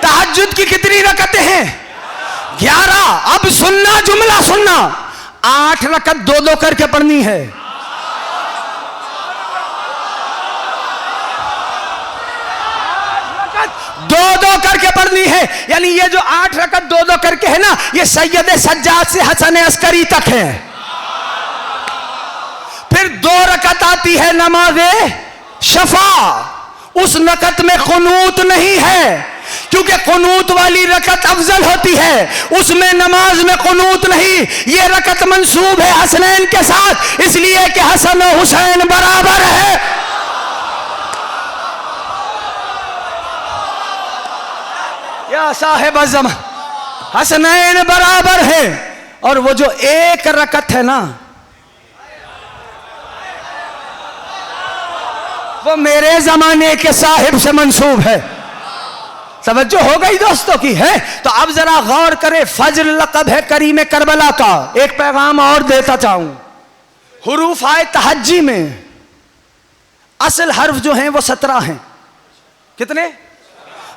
तहज्जुद की कितनी रकतें हैं? 11। अब सुनना, जुमला सुनना। 8 रकत 2-2 करके पढ़नी है। 2-2 करके पढ़नी है। यानी ये जो 8 रकत 2-2 करके है ना, ये सैयद सज्जाद से हसन अस्करी तक है। फिर 2 रकत आती है नमाज़े शफा। उस रकत में कुनूत नहीं है, क्योंकि कुनूत वाली रकत अफजल होती है, उसमें नमाज में कुनूत नहीं। ये रकत मंसूब है हसनैन के साथ, इसलिए कि हसन और हुसैन बराबर है। या साहिब ज़मान, हसनैन बराबर है। और वो जो एक रकत है ना, वो मेरे जमाने के साहिब से मंसूब है। तवज्जो हो गई दोस्तों की है। तो अब जरा गौर करें, फज्र लक़ब है करीम करबला का। एक पैगाम और देता चाहूं, हुरूफ आए तहज्जी में असल हर्फ जो हैं वो 17 हैं। कितने?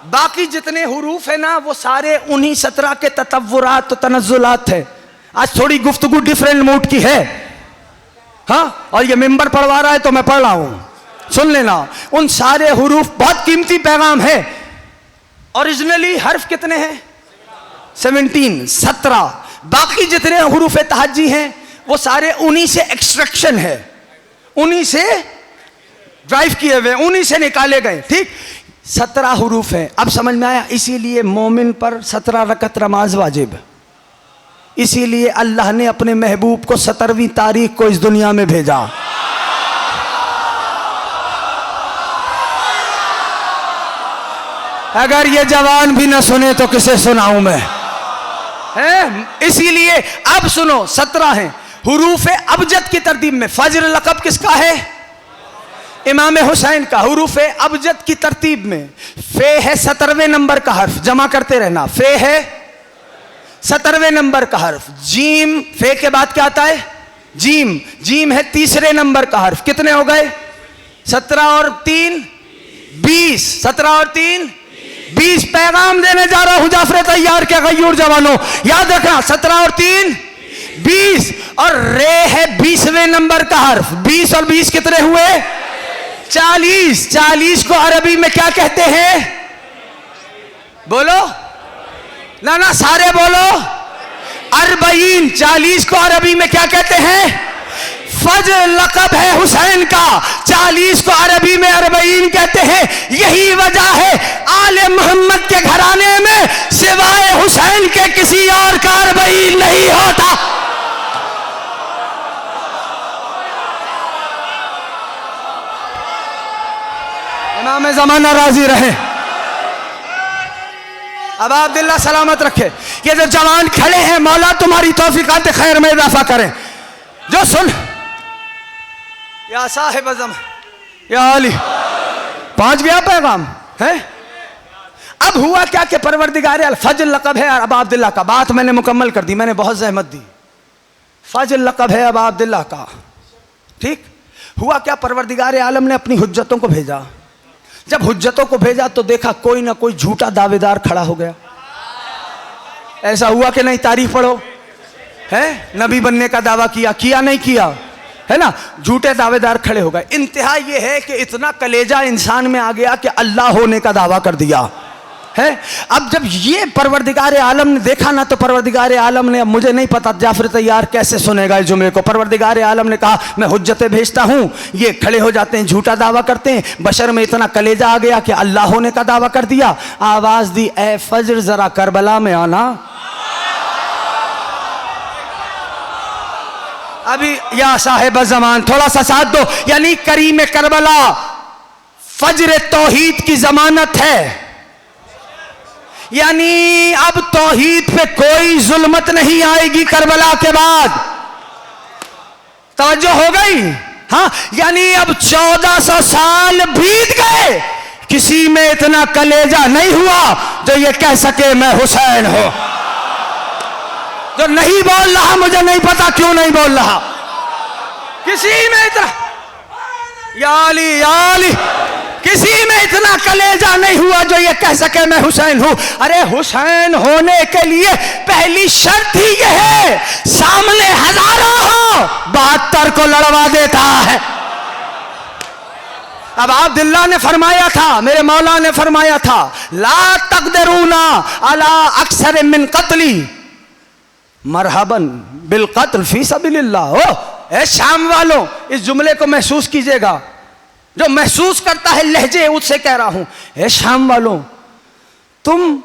बाकी जितने हुरूफ है ना वो सारे उन्हीं 17 के ततव्वुरात तो तनज़्ज़ुलात है। आज थोड़ी गुफ्तगू डिफरेंट मूड की है, हाँ, और ये मिंबर पढ़वा रहा है तो मैं पढ़ रहा हूं, सुन लेना। उन सारे हुरूफ, बहुत कीमती पैगाम है। ओरिजिनली हर्फ कितने हैं? 17। बाकी जितने हुरूफ तहज्जी हैं वो सारे उन्हीं से एक्सट्रैक्शन है, उन्हीं से ड्राइव किए हुए, उन्हीं से निकाले गए। ठीक, 17 हुरूफ हैं। अब समझ में आया? इसीलिए मोमिन पर 17 रकत नमाज वाजिब। इसीलिए अल्लाह ने अपने महबूब को 17वीं तारीख को इस दुनिया में भेजा। अगर ये जवान भी ना सुने तो किसे सुनाऊं मैं, है? इसीलिए अब सुनो, 17 हैं हुरूफ अबजद की तरतीब में। फज्र लक़ब किसका है? इमाम हुसैन का। हुरूफ अबजद की तरतीब में फे है 17वें नंबर का हर्फ, जमा करते रहना। फे है 17वें नंबर का हर्फ। जीम, फे के बाद क्या आता है? जीम। जीम है 3रे नंबर का हर्फ। कितने हो गए? 17 और 3 20। 17 और 3 20। पैगाम देने जा रहा हूं जाफर तैयार के गयूर जवानों, याद रखना, 17 और 3 20। और रे है 20वें नंबर का हर्फ। 20 और 20 कितने हुए? 40। 40 को अरबी में क्या कहते हैं? बोलो ना, ना सारे बोलो। 40। 40 को अरबी में क्या कहते हैं? फज्र लक़ब है हुसैन का। 40 को अरबी में 40 कहते हैं। यही वजह है आले मोहम्मद के घराने में सिवाय हुसैन के किसी और का 40 नहीं होता। इमाम ज़माना राजी रहे। अब अब्दुल्ला सलामत रखे। ये जो जवान खड़े हैं, मौला तुम्हारी तौफीकात खैर में इजाफा करें। जो सुन, या साहिब अज़म, या अली, 5 गया पैगाम है। अब हुआ क्या कि परवरदिगार अल फज्र लक़ब है अबा अब्दुल्ला का। बात मैंने मुकम्मल कर दी, मैंने बहुत जहमत दी। फज्र लक़ब है अबा अब्दुल्ला का। ठीक, हुआ क्या, परवरदिगार आलम ने अपनी हुज्जतों को भेजा। जब हुज्जतों को भेजा तो देखा कोई ना कोई झूठा दावेदार खड़ा हो गया। ऐसा हुआ कि नहीं? तारीफ पढ़ो, है? नबी बनने का दावा किया, किया नहीं किया, है ना? झूठे दावेदार खड़े हो गए। इंतहा यह है कि इतना कलेजा इंसान में आ गया कि अल्लाह होने का दावा कर दिया है। अब जब ये परवरदिगार आलम ने देखा ना, तो परवरदिगार आलम ने, अब मुझे नहीं पता जाफर तैयार कैसे सुनेगा इस जुमले को, परवरदिगार आलम ने कहा मैं हुज्जतें भेजता हूँ, ये खड़े हो जाते हैं, झूठा दावा करते हैं। बशर में इतना कलेजा आ गया कि अल्लाह होने का दावा कर दिया। आवाज दी, ए फज्र जरा करबला में आना। अभी या साहिब ज़मान थोड़ा सा साथ दो। यानी करीम करबला फज्र तौहीद की जमानत है। यानी अब तौहीद पे कोई जुल्मत नहीं आएगी करबला के बाद। तवज्जो हो गई? हाँ, यानी अब 1400 साल बीत गए, किसी में इतना कलेजा नहीं हुआ जो ये कह सके मैं हुसैन हूं। जो नहीं बोल रहा, मुझे नहीं पता क्यों नहीं बोल रहा, किसी में इतना, या अली, या अली, किसी में इतना कलेजा नहीं हुआ जो ये कह सके मैं हुसैन हूं। अरे हुसैन होने के लिए पहली शर्त ही यह है, सामने हजारों हो, 72 को लड़वा देता है। अब अब्दुल्ला ने फरमाया था, मेरे मौला ने फरमाया था, ला तक़दिरूना अला अक्सर मिन क़त्ली मरहबन बिल क़त्ल फी सबीलिल्लाह। ओ ए शाम वालों, इस जुमले को महसूस कीजिएगा। जो महसूस करता है लहजे, उससे कह रहा हूं, ए शाम वालों, तुम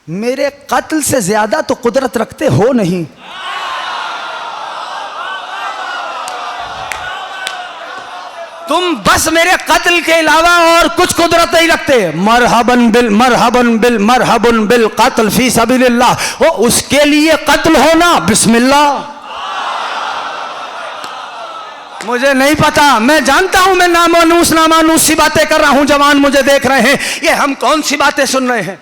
मेरे कत्ल से ज्यादा तो कुदरत रखते हो नहीं। तुम बस मेरे कत्ल के अलावा और कुछ कुदरत नहीं रखते। मरहबन बिल कत्ल फी सबीलिल्लाह, वो उसके लिए कत्ल होना बिस्मिल्लाह। मुझे नहीं पता, मैं जानता हूं मैं नामानूस सी बातें कर रहा हूं। जवान मुझे देख रहे हैं, ये हम कौन सी बातें सुन रहे हैं।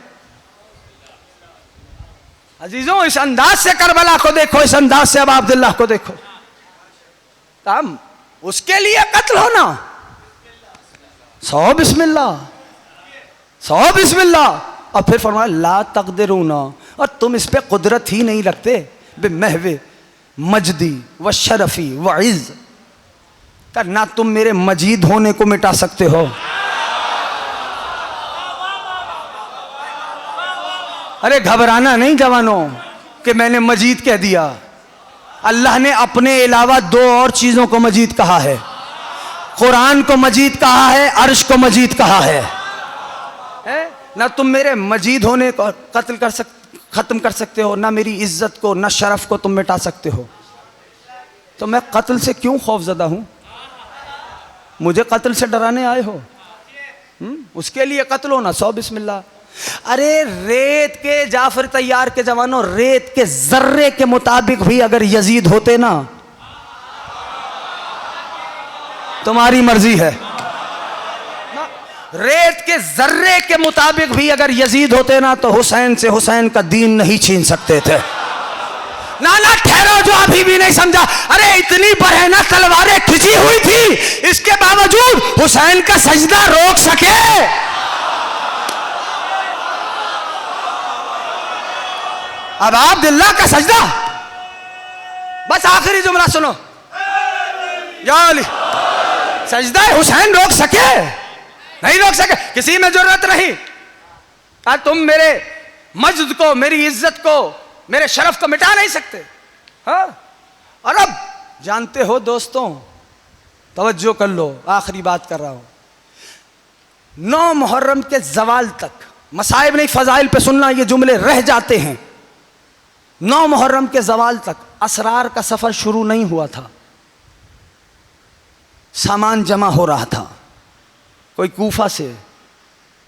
अजीजों, इस अंदाज से करबला को देखो, इस अंदाज से अब अब्दुल्लाह को देखो। हम उसके लिए कत्ल होना, 100 बिस्मिल्लाह, 100 बिस्मिल्लाह। और फिर फरमाया ला तक़दिरूना, और तुम इस पे कुदरत ही नहीं रखते। बेमहवे मजदी व शरफी व इज़्ज़, ना तुम मेरे मजीद होने को मिटा सकते हो। अरे घबराना नहीं जवानों कि मैंने मजीद कह दिया। अल्लाह ने अपने अलावा 2 और चीजों को मजीद कहा है। कुरान को मजीद कहा है, अर्श को मजीद कहा है। ना तुम मेरे मजीद होने को खत्म कर सकते हो, ना मेरी इज्जत को, ना शरफ को तुम मिटा सकते हो। तो मैं कत्ल से क्यों खौफजदा हूं? मुझे कत्ल से डराने आए हो? उसके लिए कत्ल होना 100 बिस्मिल्लाह। अरे रेत के जाफर तैयार के जवानों, रेत के जर्रे के मुताबिक भी अगर यजीद होते ना, तुम्हारी मर्जी है, रेत के जर्रे के मुताबिक भी अगर यजीद होते ना, तो हुसैन से हुसैन का दीन नहीं छीन सकते थे। ना ना ठहरो, जो अभी भी नहीं समझा। अरे इतनी बरहना तलवारें खिंची हुई थी, इसके बावजूद हुसैन का सजदा रोक सके। अब अब्दुल्लाह का सजदा, बस आखिरी जुमला सुनो, या अली, सजदा हुसैन रोक सके? नहीं रोक सके, किसी में जरूरत नहीं। तुम मेरे मजद को, मेरी इज्जत को, मेरे शरफ को मिटा नहीं सकते। हाँ, और अब जानते हो दोस्तों, तवज्जो कर लो, आखिरी बात कर रहा हूं। 9 मुहर्रम के जवाल तक, मसाइब नहीं फजाइल पे सुनना, ये जुमले रह जाते हैं। 9 मुहर्रम के जवाल तक असरार का सफर शुरू नहीं हुआ था। सामान जमा हो रहा था, कोई कूफा से,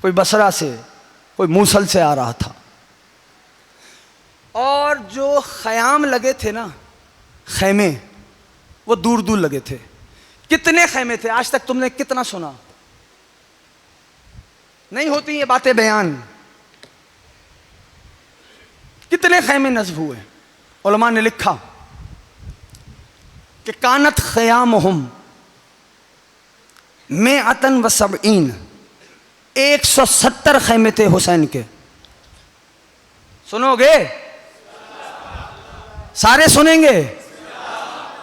कोई बसरा से, कोई मूसल से आ रहा था। और जो ख़याम लगे थे ना, खैमे, वो दूर दूर लगे थे। कितने खैमे थे? आज तक तुमने कितना सुना? नहीं होती ये बातें बयान। कितने खैमे नस्ब हुए? उलमा ने लिखा कि कानत ख़यामुहुम मेअतन व सबईन, 170 खैमे थे हुसैन के। सुनोगे? सारे सुनेंगे?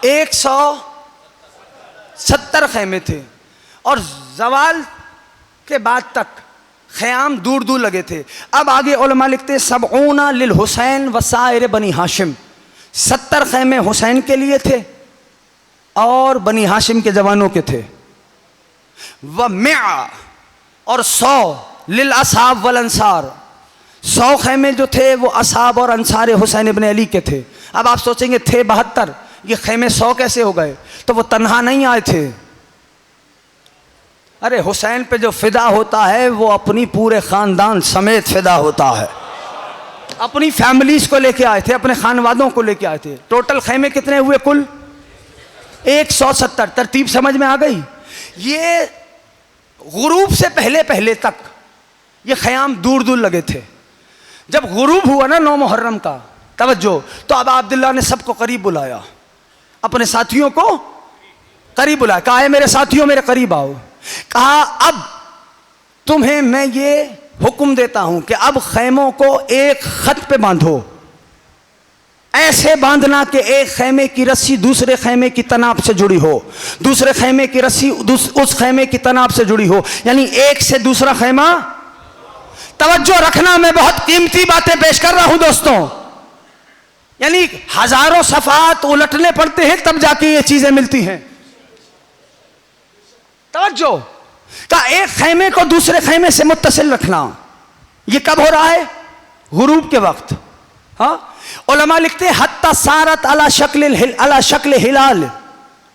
170 खैमे थे। और जवाल के बाद तक ख़याम दूर दूर लगे थे। अब आगे उलमा लिखते सबऊना लिल हुसैन वसाइर बनी हाशिम, 70 खैमे हुसैन के लिए थे और बनी हाशिम के जवानों के थे। व मिआ, और 100 लिल असहाब वल अंसार, 100 खैमे जो थे वो असहाब और अंसार हुसैन इब्न अली के थे। अब आप सोचेंगे थे 72, ये खैमे 100 कैसे हो गए? तो वो तन्हा नहीं आए थे। अरे हुसैन पे जो फिदा होता है वो अपनी पूरे खानदान समेत फिदा होता है। अपनी फैमिलीज को लेके आए थे, अपने खानवादों को लेके आए थे। टोटल खैमे कितने हुए? कुल 170। तरतीब समझ में आ गई? ये गुरूब से पहले पहले तक ये ख़याम दूर दूर लगे थे। जब गुरूब हुआ ना 9 मुहर्रम का, तवज्जो, तो अब अब्दुल्लाह ने सबको करीब बुलाया, अपने साथियों को करीब बुलाया। कहा है मेरे साथियों मेरे करीब आओ। कहा अब तुम्हें मैं ये हुक्म देता हूं कि अब खैमों को एक खत पे बांधो। ऐसे बांधना कि एक खैमे की रस्सी दूसरे खैमे की तनाब से जुड़ी हो, दूसरे खैमे की रस्सी उस खैमे की तनाब से जुड़ी हो, यानी एक से दूसरा खैमा। तवज्जो रखना, मैं बहुत कीमती बातें पेश कर रहा हूं दोस्तों। यानी हजारों सफात उलटने पड़ते हैं तब जाके ये चीजें मिलती हैं। तवज्जो का, एक खैमे को दूसरे खैमे से मुत्तसिल रखना। ये कब हो रहा है? गुरूब के वक्त। हाँ, उलमा लिखते हैं हत्ता सारत अला शक्ल हिलाल,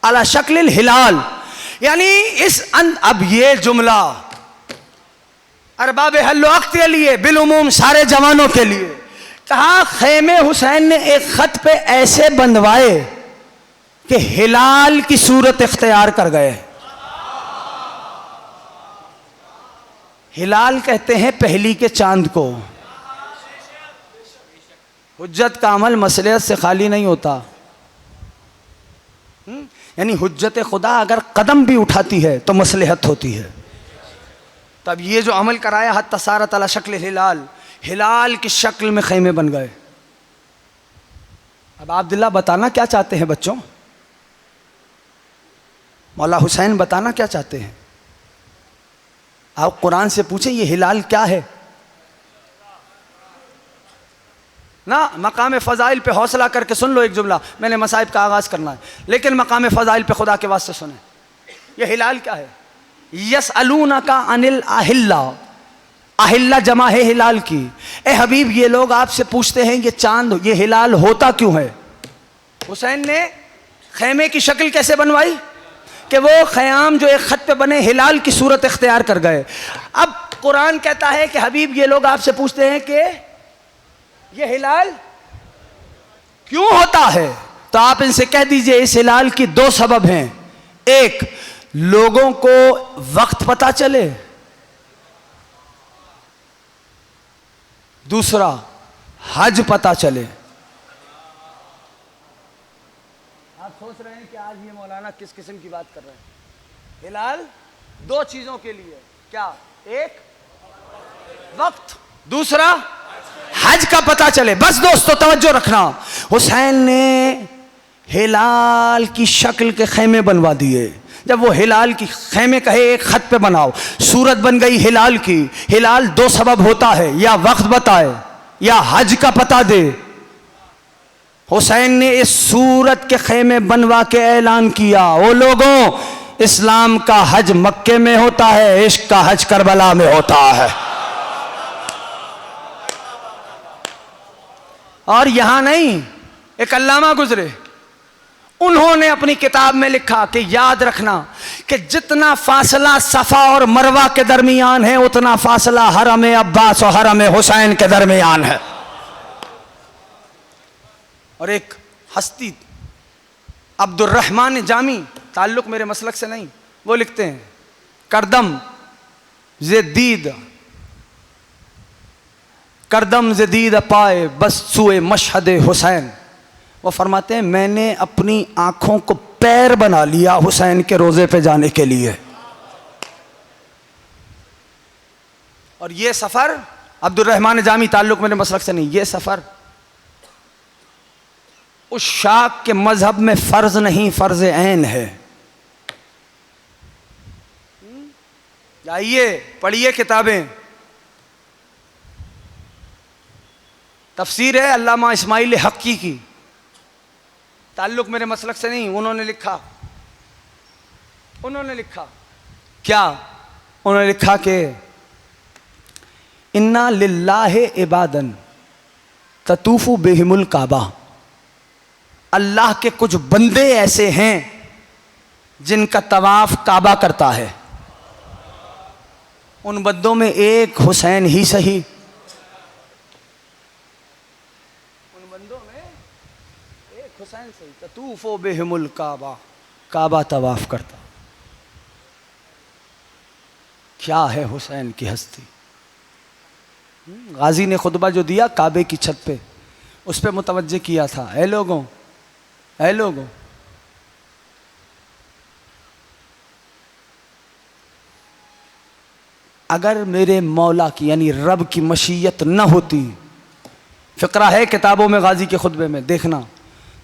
अला शक्ल हिलाल, यानी अब ये जुमला अरबाब हल्लो वक्त के लिए बिलुमूम सारे जवानों के लिए कहा, खेमे हुसैन ने एक खत पे ऐसे बंधवाए कि हिलाल की सूरत इख्तियार कर गए। हिलाल कहते हैं पहली के चांद को। हुज्जत का अमल मसलियत से खाली नहीं होता। यानी हुज्जत खुदा अगर कदम भी उठाती है तो मसलहत होती है। तब ये जो अमल कराया हद तसारत अला शक्ल हिलाल, हिलाल की शक्ल में खैमे बन गए। अब अब्दुल्ला बताना क्या चाहते हैं बच्चों? मौला हुसैन बताना क्या चाहते हैं? आप कुरान से पूछें ये हिलाल क्या है ना। मकाम फ़ज़ाइल पे हौसला करके सुन लो एक जुमला, मैंने मसाइब का आगाज़ करना है, लेकिन मकाम फ़ज़ाइल पे खुदा के वास्ते सुने। ये हिलाल क्या है? यसअलूनका अनिल अहिल्ला, अहिल्ला जमा है हिलाल की। ए हबीब ये लोग आपसे पूछते हैं ये चांद, ये हिलाल होता क्यों है? हुसैन ने खैमे की शक्ल कैसे बनवाई कि वो ख़याम जो एक ख़त पे बने हिलाल की सूरत इख्तियार कर गए। अब कुरान कहता है कि हबीब ये लोग आपसे पूछते हैं कि ये हिलाल क्यों होता है, तो आप इनसे कह दीजिए इस हिलाल की दो सबब हैं। एक, लोगों को वक्त पता चले, दूसरा हज पता चले। आप सोच रहे हैं कि आज ये मौलाना किस किस्म की बात कर रहे हैं। हिलाल दो चीजों के लिए, क्या? एक वक्त, दूसरा हज का पता चले। बस दोस्तों तवज्जो रखना, हुसैन ने हिलाल की शक्ल के खैमे बनवा दिए। जब वो हिलाल की खैमे कहे एक खत पे बनाओ, सूरत बन गई हिलाल की। हिलाल दो सबब होता है, या वक्त बताए या हज का पता दे। हुसैन ने इस सूरत के खैमे बनवा के ऐलान किया, ओ लोगों इस्लाम का हज मक्के में होता है, इश्क का हज करबला में होता है। और यहां नहीं, एक अल्लामा गुजरे, उन्होंने अपनी किताब में लिखा कि याद रखना कि जितना फासला सफा और मरवा के दरमियान है उतना फासला हरम अब्बास और हरम हुसैन के दरमियान है। और एक हस्ती अब्दुर्रहमान जामी, ताल्लुक मेरे मसलक से नहीं, वो लिखते हैं करदम जदीद पाए बस सुए मशहद हुसैन। वो फरमाते हैं मैंने अपनी आंखों को पैर बना लिया हुसैन के रोजे पे जाने के लिए। और ये सफर, अब्दुर्रहमान जामी, ताल्लुक मेरे मसलक से नहीं, ये सफर उस शाक के मजहब में फर्ज नहीं, फर्ज ऐन है। जाइए पढ़िए किताबें। तफसीर है अल्लामा इस्माइल हक्की की, ताल्लुक मेरे मसलक से नहीं, उन्होंने लिखा क्या? उन्होंने लिखा कि इन्ना लिल्लाहि इबादन ततूफु बिहिमुल काबा, अल्लाह के कुछ बंदे ऐसे हैं जिनका तवाफ काबा करता है। उन बंदों में एक हुसैन ही सही, उन बंदों में एक हुसैन सही। ततूफु बिहिमुल काबा, काबा तवाफ करता। क्या है हुसैन की हस्ती। गाजी ने खुतबा जो दिया काबे की छत पे, उस पे मुतवज्जे किया था, ऐ लोगों अगर मेरे मौला की यानी रब की मशीयत न होती, फ़िक्रा है किताबों में गाजी के खुतबे में देखना,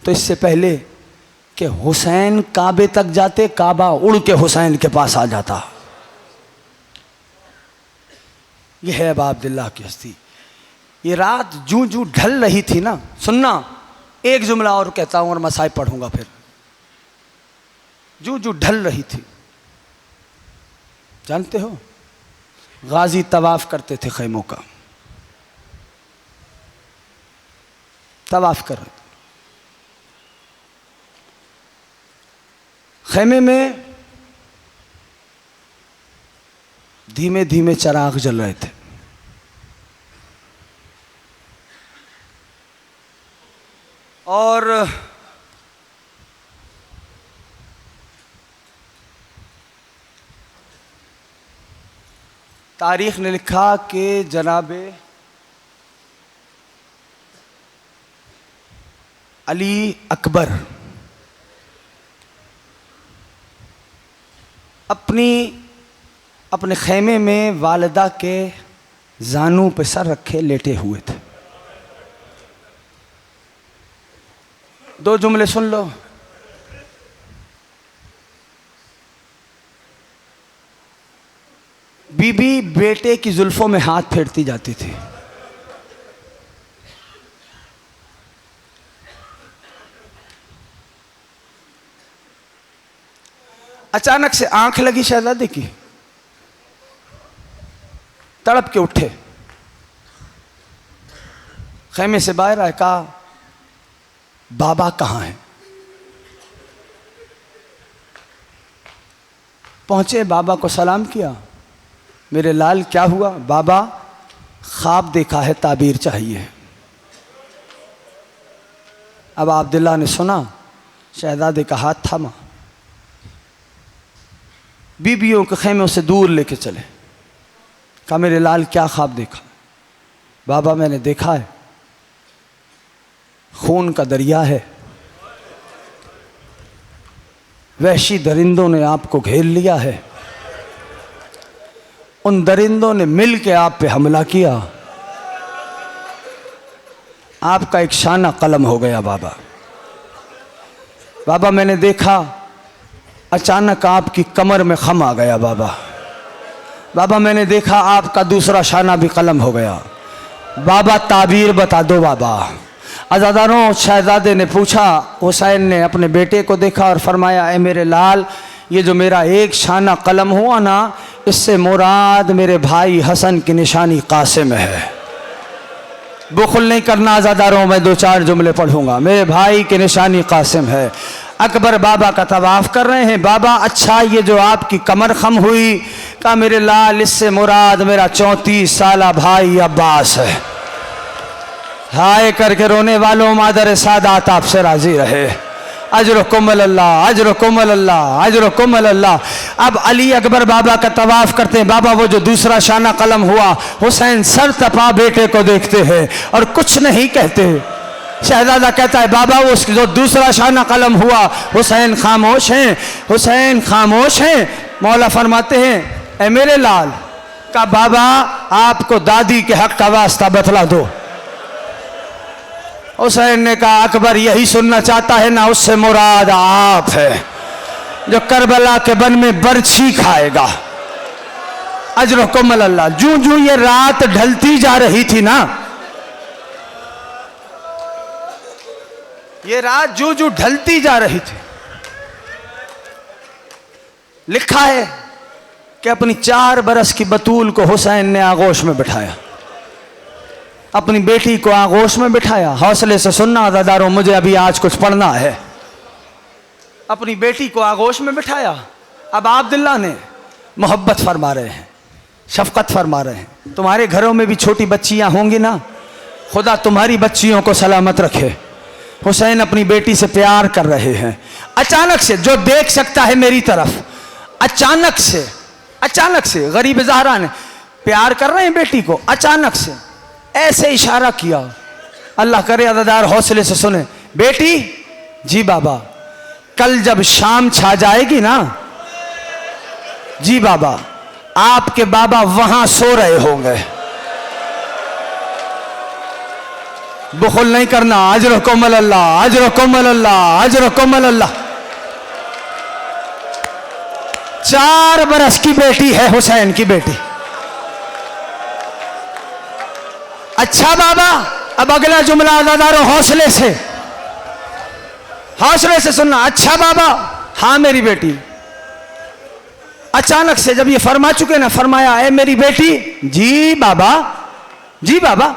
तो इससे पहले कि हुसैन काबे तक जाते, काबा उड़ के हुसैन के पास आ जाता। यह है अबा अब्दुल्लाह की हस्ती। ये रात जूं जूं ढल रही थी ना, सुनना एक जुमला और कहता हूं और मसाइब पढ़ूंगा फिर। जूं जूं ढल रही थी, जानते हो गाजी तवाफ करते थे खैमों का, तवाफ कर रहे थे। खैमे में धीमे धीमे चिराग जल रहे थे। और तारीख ने लिखा कि जनाब अली अकबर अपने खेमे में वालिदा के जानू पे सर रखे लेटे हुए थे। दो जुमले सुन लो। बीबी बेटे की जुल्फों में हाथ फेरती जाती थी। अचानक से आंख लगी शहजादे की, तड़प के उठे, खेमे से बाहर आए, कहा बाबा कहाँ हैं? पहुंचे, बाबा को सलाम किया, मेरे लाल क्या हुआ? बाबा ख्वाब देखा है, ताबीर चाहिए। अब अब्दुल्ला ने सुना, शहजादे का हाथ थामा, बीबियों के खेमों से दूर लेके चले। कहा मेरे लाल क्या ख्वाब देखा? बाबा मैंने देखा है खून का दरिया है, वहशी दरिंदों ने आपको घेर लिया है, उन दरिंदों ने मिल के आप पे हमला किया, आपका एक शाना कलम हो गया। बाबा बाबा मैंने देखा अचानक आपकी कमर में खम आ गया। बाबा मैंने देखा आपका दूसरा शाना भी कलम हो गया। बाबा ताबीर बता दो। बाबा अज़ादारों, शहजादे ने पूछा, हुसैन ने अपने बेटे को देखा और फरमाया, ए मेरे लाल, ये जो मेरा एक शाना कलम हुआ ना, इससे मुराद मेरे भाई हसन की निशानी कासिम है। बुखल नहीं करना अज़ादारों, मैं दो चार जुमले पढ़ूंगा। मेरे भाई की निशानी कासिम है। अकबर बाबा का तवाफ़ कर रहे हैं। बाबा अच्छा ये जो आपकी कमर खम हुई, का मेरे लाल इससे मुराद मेरा 34 साला भाई अब्बास है। हाय करके रोने वालों, मादर सादात आपसे राजी रहे। अजरुकुम अल्लाह, अजरुकुम अल्लाह, अजरुकुम अल्लाह। अब अली अकबर बाबा का तवाफ़ करते हैं। बाबा वो जो दूसरा शाना कलम हुआ, हुसैन सर तपा बेटे को देखते हैं और कुछ नहीं कहते। शहजादा कहता है बाबा वो जो दूसरा शाना कलम हुआ, हुसैन खामोश हैं, हुसैन खामोश हैं। मौला फरमाते हैं, ए मेरे लाल, का बाबा आपको दादी के हक का वास्ता बतला दो। हुसैन ने कहा अकबर यही सुनना चाहता है ना, उससे मुराद आप है जो करबला के बन में बरछी खाएगा। अजरुकुम अल्लाह। जूं जूं ये रात ढलती जा रही थी ना, ये रात जूं जूं ढलती जा रही थी, लिखा है कि अपनी 4 बरस की बतूल को हुसैन ने आगोश में बिठाया, अपनी बेटी को आगोश में बिठाया। हौसले से सुनना अज़ादारों, मुझे अभी आज कुछ पढ़ना है। अपनी बेटी को आगोश में बिठाया। अब अब्दुल्ला ने मोहब्बत फरमा रहे हैं, शफकत फरमा रहे हैं। तुम्हारे घरों में भी छोटी बच्चियां होंगी ना, खुदा तुम्हारी बच्चियों को सलामत रखे। हुसैन अपनी बेटी से प्यार कर रहे हैं। अचानक से जो देख सकता है मेरी तरफ, अचानक से गरीब ज़हरा ने प्यार कर रहे हैं बेटी को, अचानक से ऐसे इशारा किया। अल्लाह करे अज़ादार हौसले से सुने। बेटी, जी बाबा, कल जब शाम छा जाएगी ना, जी बाबा, आपके बाबा वहां सो रहे होंगे। बुखल नहीं करना। अजरुकुम अल्लाह, अजरुकुम अल्लाह, अजरुकुम अल्लाह। 4 बरस की बेटी है हुसैन की बेटी। अच्छा बाबा, अब अगला जुमला अज़ादारों हौसले से सुनना। अच्छा बाबा, हाँ मेरी बेटी। अचानक से जब ये फरमा चुके ना, फरमाया ए मेरी बेटी, जी बाबा, जी बाबा,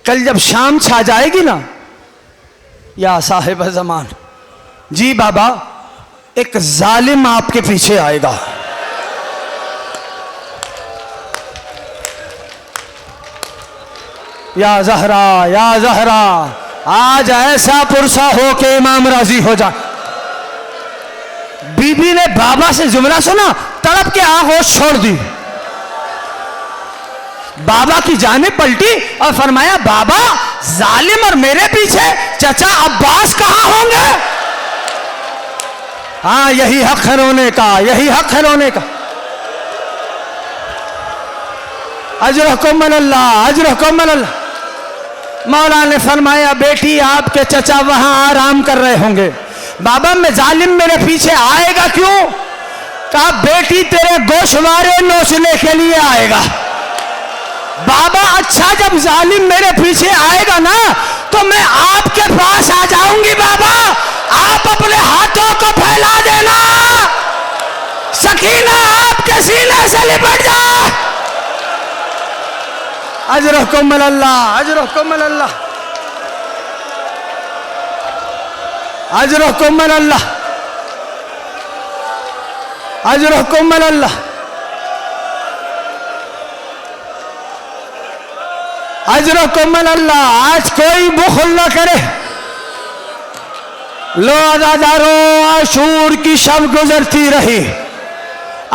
कल जब शाम छा जाएगी ना, या साहिब ज़मान, जी बाबा, एक जालिम आपके पीछे आएगा। या जहरा आज ऐसा पुरसा हो के इमाम राजी हो जाए। बीबी ने बाबा से जुमला सुना, तड़प के आगोश छोड़ दी। बाबा की जानिब पलटी और फरमाया, बाबा जालिम और मेरे पीछे चचा अब्बास कहां होंगे? हाँ, यही हक है रोने का, यही हक है रोने का। अजरहुकुम अल्लाह, अजरहुकुम अल्लाह। मौला ने फरमाया, बेटी आपके चचा वहां आराम कर रहे होंगे। बाबा में जालिम मेरे पीछे आएगा क्यों? कहा, बेटी तेरे गोशवारे नोचने के लिए आएगा। बाबा, अच्छा जब जालिम मेरे पीछे आएगा ना तो मैं आपके पास आ जाऊंगी। बाबा आप अपने हाथों को फैला देना, सकीना आपके सीने से लिपट जाए। अजरहुकुम अल्लाह, अजरहुकुम अल्लाह, अजरहुकुम अल्लाह, अजरहुकुम अल्लाह, अजरहुकुम अल्लाह। आज कोई बुखल न करे। लो अज़ादारों, आशूर की शब गुजरती रही।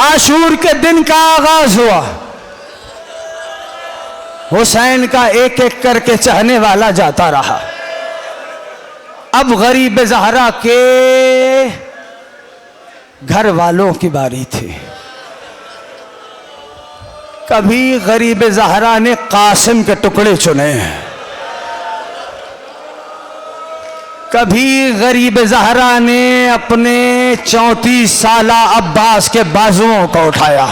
आशूर के दिन का आगाज हुआ। हुसैन का एक एक करके चाहने वाला जाता रहा। अब गरीब ज़हरा के घर वालों की बारी थी। कभी गरीब ज़हरा ने कासिम के टुकड़े चुने, कभी गरीब ज़हरा ने अपने 34 साला अब्बास के बाजुओं को उठाया,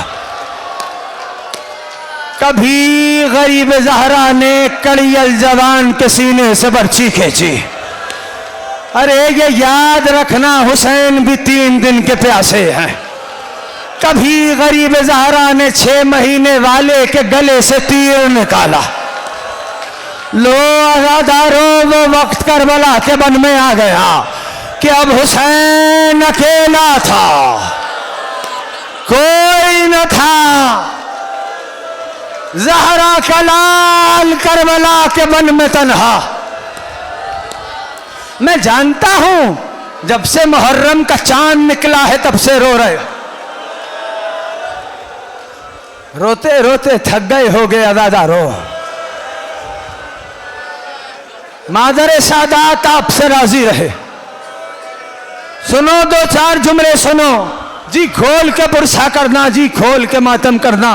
कभी गरीब ज़हरा ने कड़ियल जवान के सीने से बर्छी खींची। अरे ये याद रखना, हुसैन भी 3 दिन के प्यासे हैं। कभी गरीब ज़हरा ने 6 महीने वाले के गले से तीर निकाला। लो अज़ादारों, वो वक्त करबला के बन में आ गया कि अब हुसैन अकेला था, कोई न था। ज़हरा का लाल करबला के बन में तन्हा। मैं जानता हूं जब से मुहर्रम का चांद निकला है तब से रो रहे हो। रोते रोते थक गए होगे अज़ादारों। मादर सादात आपसे राजी रहे। सुनो 2-4 जुमले सुनो, जी खोल के पुरसा करना, जी खोल के मातम करना।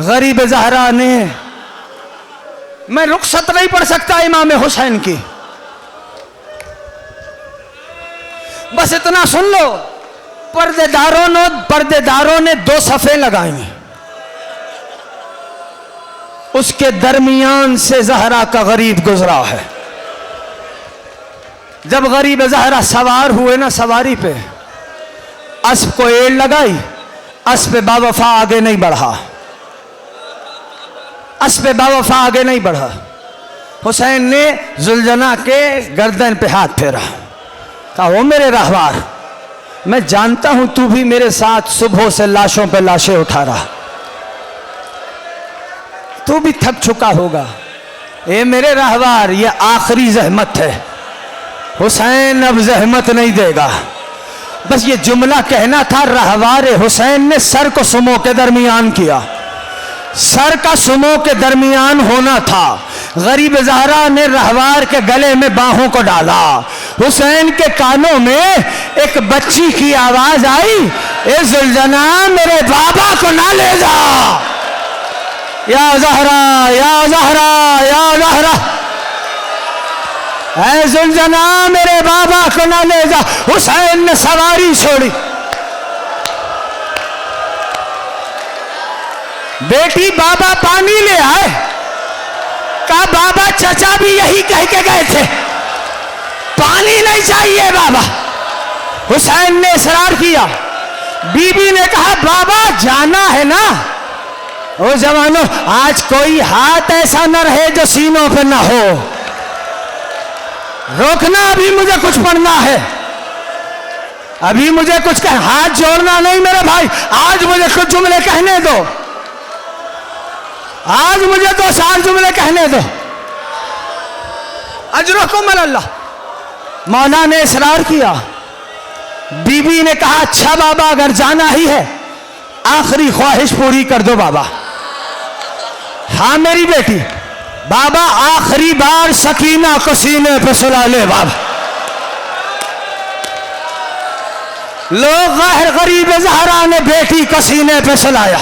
गरीब ज़हरा ने, मैं रुखसत नहीं पढ़ सकता इमाम हुसैन की, बस इतना सुन लो। पर्देदारों ने 2 सफ़े लगाई, उसके दरमियान से ज़हरा का गरीब गुजरा है। जब गरीब ज़हरा सवार हुए ना सवारी पे, अस्प को एड़ लगाई, अस्प पे बावफा आगे नहीं बढ़ा, अस्प पे बावफा आगे नहीं बढ़ा। हुसैन ने जुलजना के गर्दन पे हाथ फेरा, कहा, वो मेरे रहवार, मैं जानता हूं तू भी मेरे साथ सुबह से लाशों पे लाशें उठा रहा, तू भी थक चुका होगा। ए मेरे रहवार, ये आखिरी जहमत है, हुसैन अब जहमत नहीं देगा। बस ये जुमला कहना था। रहवार हुसैन ने सर को सुमो के दरमियान किया, सर का सुमो के दरमियान होना था। गरीब ज़हरा ने रहवार के गले में बाहों को डाला। हुसैन के कानों में एक बच्ची की आवाज आई, ए जुलजना मेरे बाबा को ना ले जा। या ज़हरा, या ज़हरा, या ज़हरा, ऐ जुलजना मेरे बाबा को ना ले जा। हुसैन ने सवारी छोड़ी। बेटी बाबा पानी ले आए। कहा, बाबा चचा भी यही कह के गए थे, पानी नहीं चाहिए बाबा। हुसैन ने इसरार किया। बीबी ने कहा, बाबा जाना है ना। ओ जवानों, आज कोई हाथ ऐसा न रहे जो सीनों पे ना हो। रोकना, अभी मुझे कुछ पढ़ना है, अभी मुझे कुछ हाथ जोड़ना नहीं मेरे भाई, आज मुझे कुछ जुमले कहने दो। आज मुझे 2 जुमले कहने दो। अजरकुम अल्लाह। मौला ने इसरार किया, बीबी ने कहा अच्छा बाबा अगर जाना ही है आखिरी ख्वाहिश पूरी कर दो बाबा। हाँ मेरी बेटी। बाबा आखिरी बार सकीना को सीने पे सुला ले बाबा। लोग गैर गरीब ज़हरा ने बेटी को सीने पे सुलाया।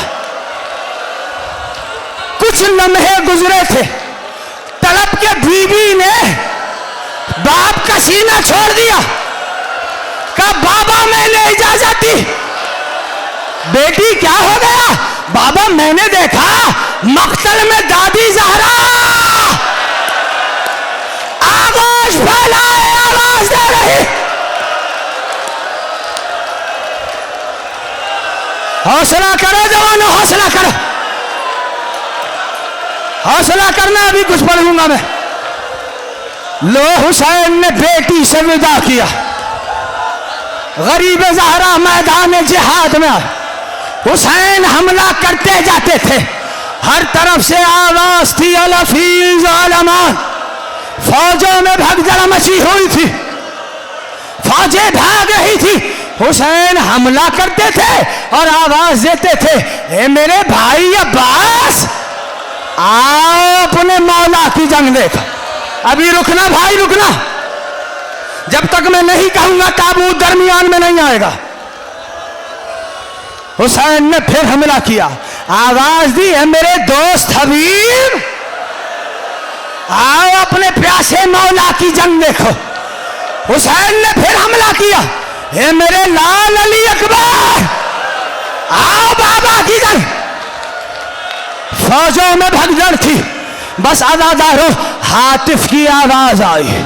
कुछ लम्हे गुजरे थे, तड़प के बीबी ने बाप का सीना छोड़ दिया। कहा बाबा मैंने इजाजत दी। बेटी क्या हो गया? बाबा मैंने देखा मक्तल में दादी ज़हरा आगोश फैलाए आवाज दे रही। हौसला करो जवानों, हौसला करो, हौसला करना, अभी कुछ पढ़ूंगा मैं। लो हुसैन ने बेटी से विदा किया। गरीब ज़हरा मैदान जिहाद में हुसैन हमला करते जाते थे। हर तरफ से आवाज थी अलफील ज़ालिमान। फौजों में भगदड़ मची हुई थी, फौजें भाग रही थी। हुसैन हमला करते थे और आवाज देते थे, ए मेरे भाई अब्बास आओ अपने मौला की जंग देखो। अभी रुकना भाई रुकना, जब तक मैं नहीं कहूंगा ताबूत दरमियान में नहीं आएगा। हुसैन ने फिर हमला किया, आवाज दी, है मेरे दोस्त हबीब आओ अपने प्यासे मौला की जंग देखो। हुसैन ने फिर हमला किया, हे मेरे लाल अली अकबर आओ बाबा की जंग। फौजों में भगदड़ थी, बस अज़ादारों हातिफ की आवाज आई,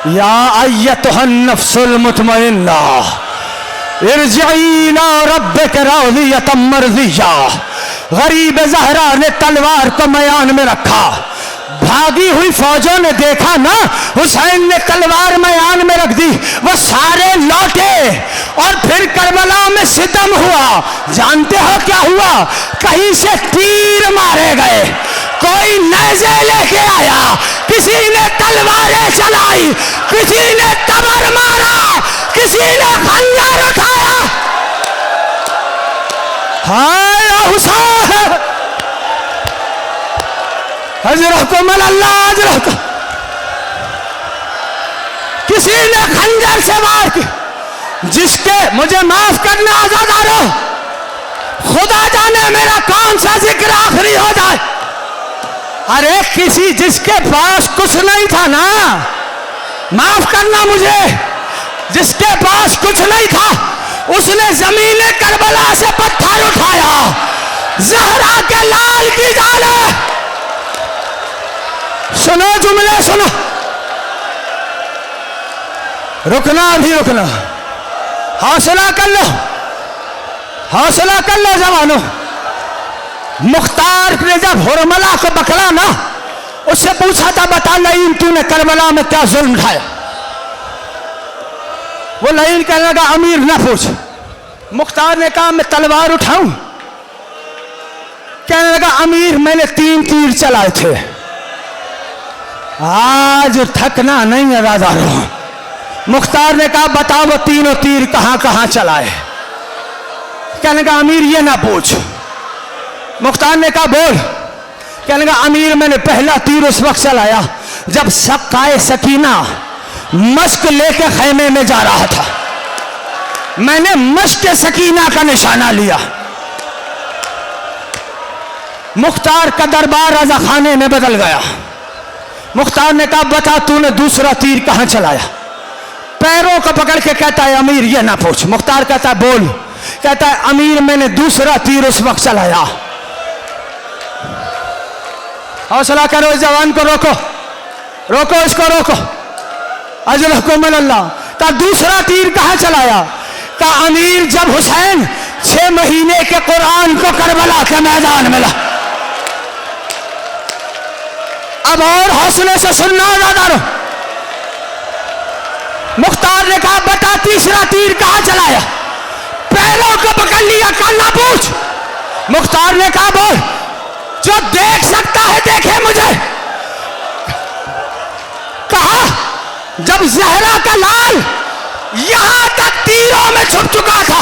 या अय्यतुहन नफ्सुल मुतमइन्ना इरजिई इला रब्बिक राज़ियतम मर्ज़िया। गरीब ज़हरा ने तलवार को मयान में रखा। भागी हुई फौजों ने देखा ना हुसैन ने तलवार मयान में रख दी, वो सारे लौटे और फिर करबला में सितम हुआ। जानते हो क्या हुआ? कहीं से तीर मारे गए, कोई नेज़े लेके आया, किसी ने तलवारें चलाई, किसी ने तबर मारा, किसी ने खंजर उठाया। हाय हुसैन हजरकुम अल्लाह हजरकुम। किसी ने खंजर से वार की, जिसके मुझे माफ करना आज़ादारों, खुदा जाने मेरा कौन सा जिक्र आखिरी हो जाए। अरे किसी जिसके पास कुछ नहीं था ना, माफ करना मुझे, जिसके पास कुछ नहीं था उसने जमीन करबला से पत्थर उठाया ज़हरा के लाल की जाने। सुनो जुमले सुनो, रुकना भी रुकना, हौसला कर लो, हौसला कर लो जवानों। मुख्तार ने जब हुरमला को पकड़ा ना, उससे पूछा था बता लईन तूने करबला में क्या जुल्म उठाया। वो लईन कहने लगा अमीर ना पूछ। मुख्तार ने कहा मैं तलवार उठाऊं? कहने लगा अमीर मैंने 3 तीर चलाए थे, आज थकना नहीं है राजारों। मुख्तार ने कहा बताओ वो तीनों तीर कहां कहां चलाए। कहने लगा अमीर ये ना पूछ। मुख्तार ने कहा बोल। कहने लगा अमीर मैंने पहला तीर उस वक्त चलाया जब सक्काए सकीना मश्क लेके खैमे में जा रहा था, मैंने मश्क सकीना का निशाना लिया। मुख्तार का दरबार रजा खाने में बदल गया। मुख्तार ने कहा बता तूने दूसरा तीर कहां चलाया। पैरों को पकड़ के कहता है अमीर ये ना पूछ। मुख्तार कहता है बोल। कहता है अमीर मैंने दूसरा तीर उस वक्त चलाया। हौसला करो, इस जवान को रोको, रोको इसको रोको। अजरकुम अल्लाह का दूसरा तीर कहां चलाया? का अमीर जब हुसैन 6 महीने के कुरान को करबला के मैदान में ला। अब और हौसले से सुनना ज़ादारो। मुख्तार ने कहा बता तीसरा तीर कहां चलाया। पैरों को पकड़ लिया, कल ना पूछ। मुख्तार ने कहा बोल। जो देख सकता है देखे मुझे। कहा जब जहरा का लाल यहां तक तीरों में छुप चुका था,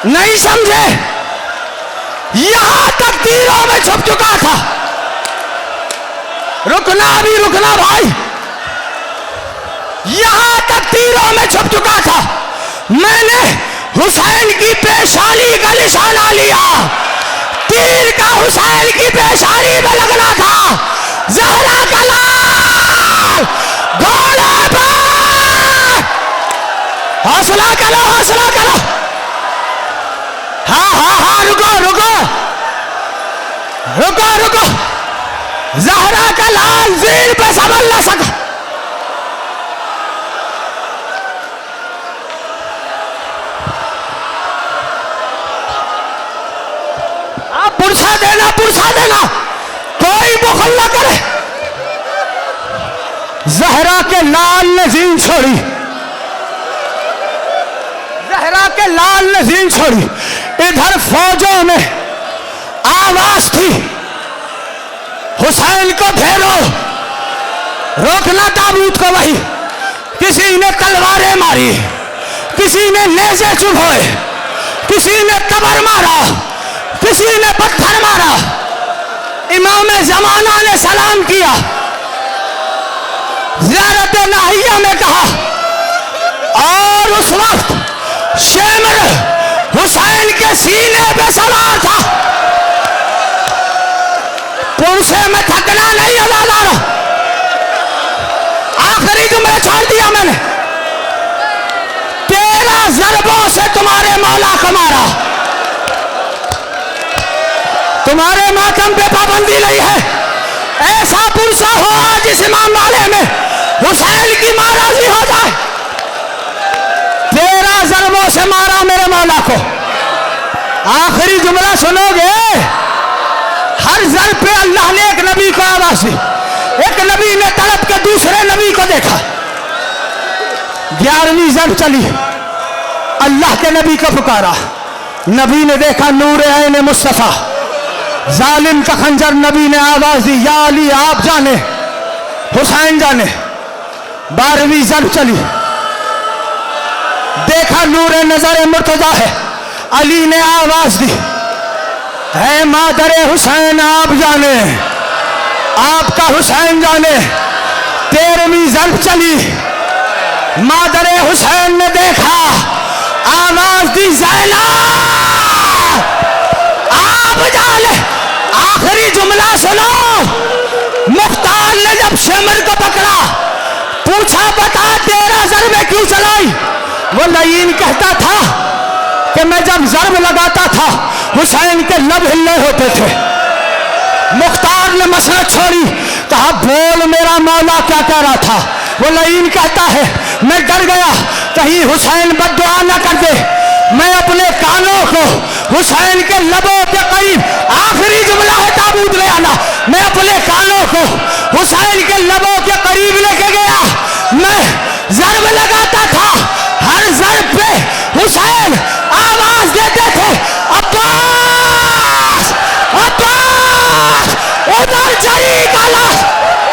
नहीं समझे, यहां तक तीरों में छुप चुका था। रुकना अभी रुकना भाई, यहां तक तीरों में छुप चुका था। मैंने हुसैन की पेशानी का निशाना लिया, तीर का हुसैन की पेशानी में लगना था। ज़हरा का लाल घोड़े पर, हौसला करो हौसला करो। हाँ हाँ हाँ रुको रुको रुको रुको, ज़हरा का लाल ज़ीर पे संभल न सका। आप पुरसा देना, कोई बुखल न करे। ज़हरा के लाल ने जीन छोड़ी, ज़हरा के लाल ने जीन छोड़ी। इधर फौजों में आवाज थी, हुसैन को घेरो, रोकना ताबूत को। वही किसी ने तलवारें मारी, किसी ने नेज़े चुभोए, किसी ने कबर मारा, किसी ने पत्थर मारा। इमाम ज़माना ने सलाम किया, ज़ियारत नाहिया में कहा, और उस वक्त शेमर हुसैन के सीने पे सवार था। पुरसे में थकना नहीं अदादार, आखिरी जुमला छोड़ दिया मैंने। 13 ज़रबों से तुम्हारे मौला को मारा, तुम्हारे मातम पे पाबंदी नहीं है। ऐसा पुरसा हो आज इस इमाम वाले में, हुसैन की नाराजी हो जाए। 13 ज़रबों से मारा मेरे मौला को। आखिरी जुमला सुनोगे, हर ज़र पे अल्लाह ने एक नबी को आवाज़ दी। एक नबी ने तड़प के दूसरे नबी को देखा। 11वीं ज़र चली, अल्लाह के नबी को पुकारा। नबी ने देखा नूर ऐन मुस्तफ़ा, जालिम का खंजर। नबी ने आवाज़ दी, या अली आप जाने, हुसैन जाने। 12वीं ज़र चली, देखा नूर नजर मुर्तजा है। अली ने आवाज दी, है मादरे हुसैन आप जाने, आपका हुसैन जाने। 13वीं ज़र चली, मादरे हुसैन ने देखा, आवाज दी, ज़ैनब आप जाने। आखिरी जुमला सुनो, मुख्तार ने जब शेमर को पकड़ा, पूछा बता 13 ज़रबें क्यों चलाई? वो लईन कहता था कि मैं जब ज़रब लगाता था हुसैन के लब हिलने होते थे। मुख्तार ने मसरत छोड़ी, कहा बोल मेरा मौला क्या कह रहा था? वो लईन कहता है मैं डर गया कहीं हुसैन बद्दुआ न कर दे। मैं अपने कानों को हुसैन के लबों के करीब, आखिरी जुमला है ताबूत ले आना, मैं अपने कानों को हुसैन के लबों के करीब लेके गया। मैं ज़रब लगाता था, हर ज़रब पे हुसैन आवाज देते थे, अब्बास अब्बास। उधर जरी का लाश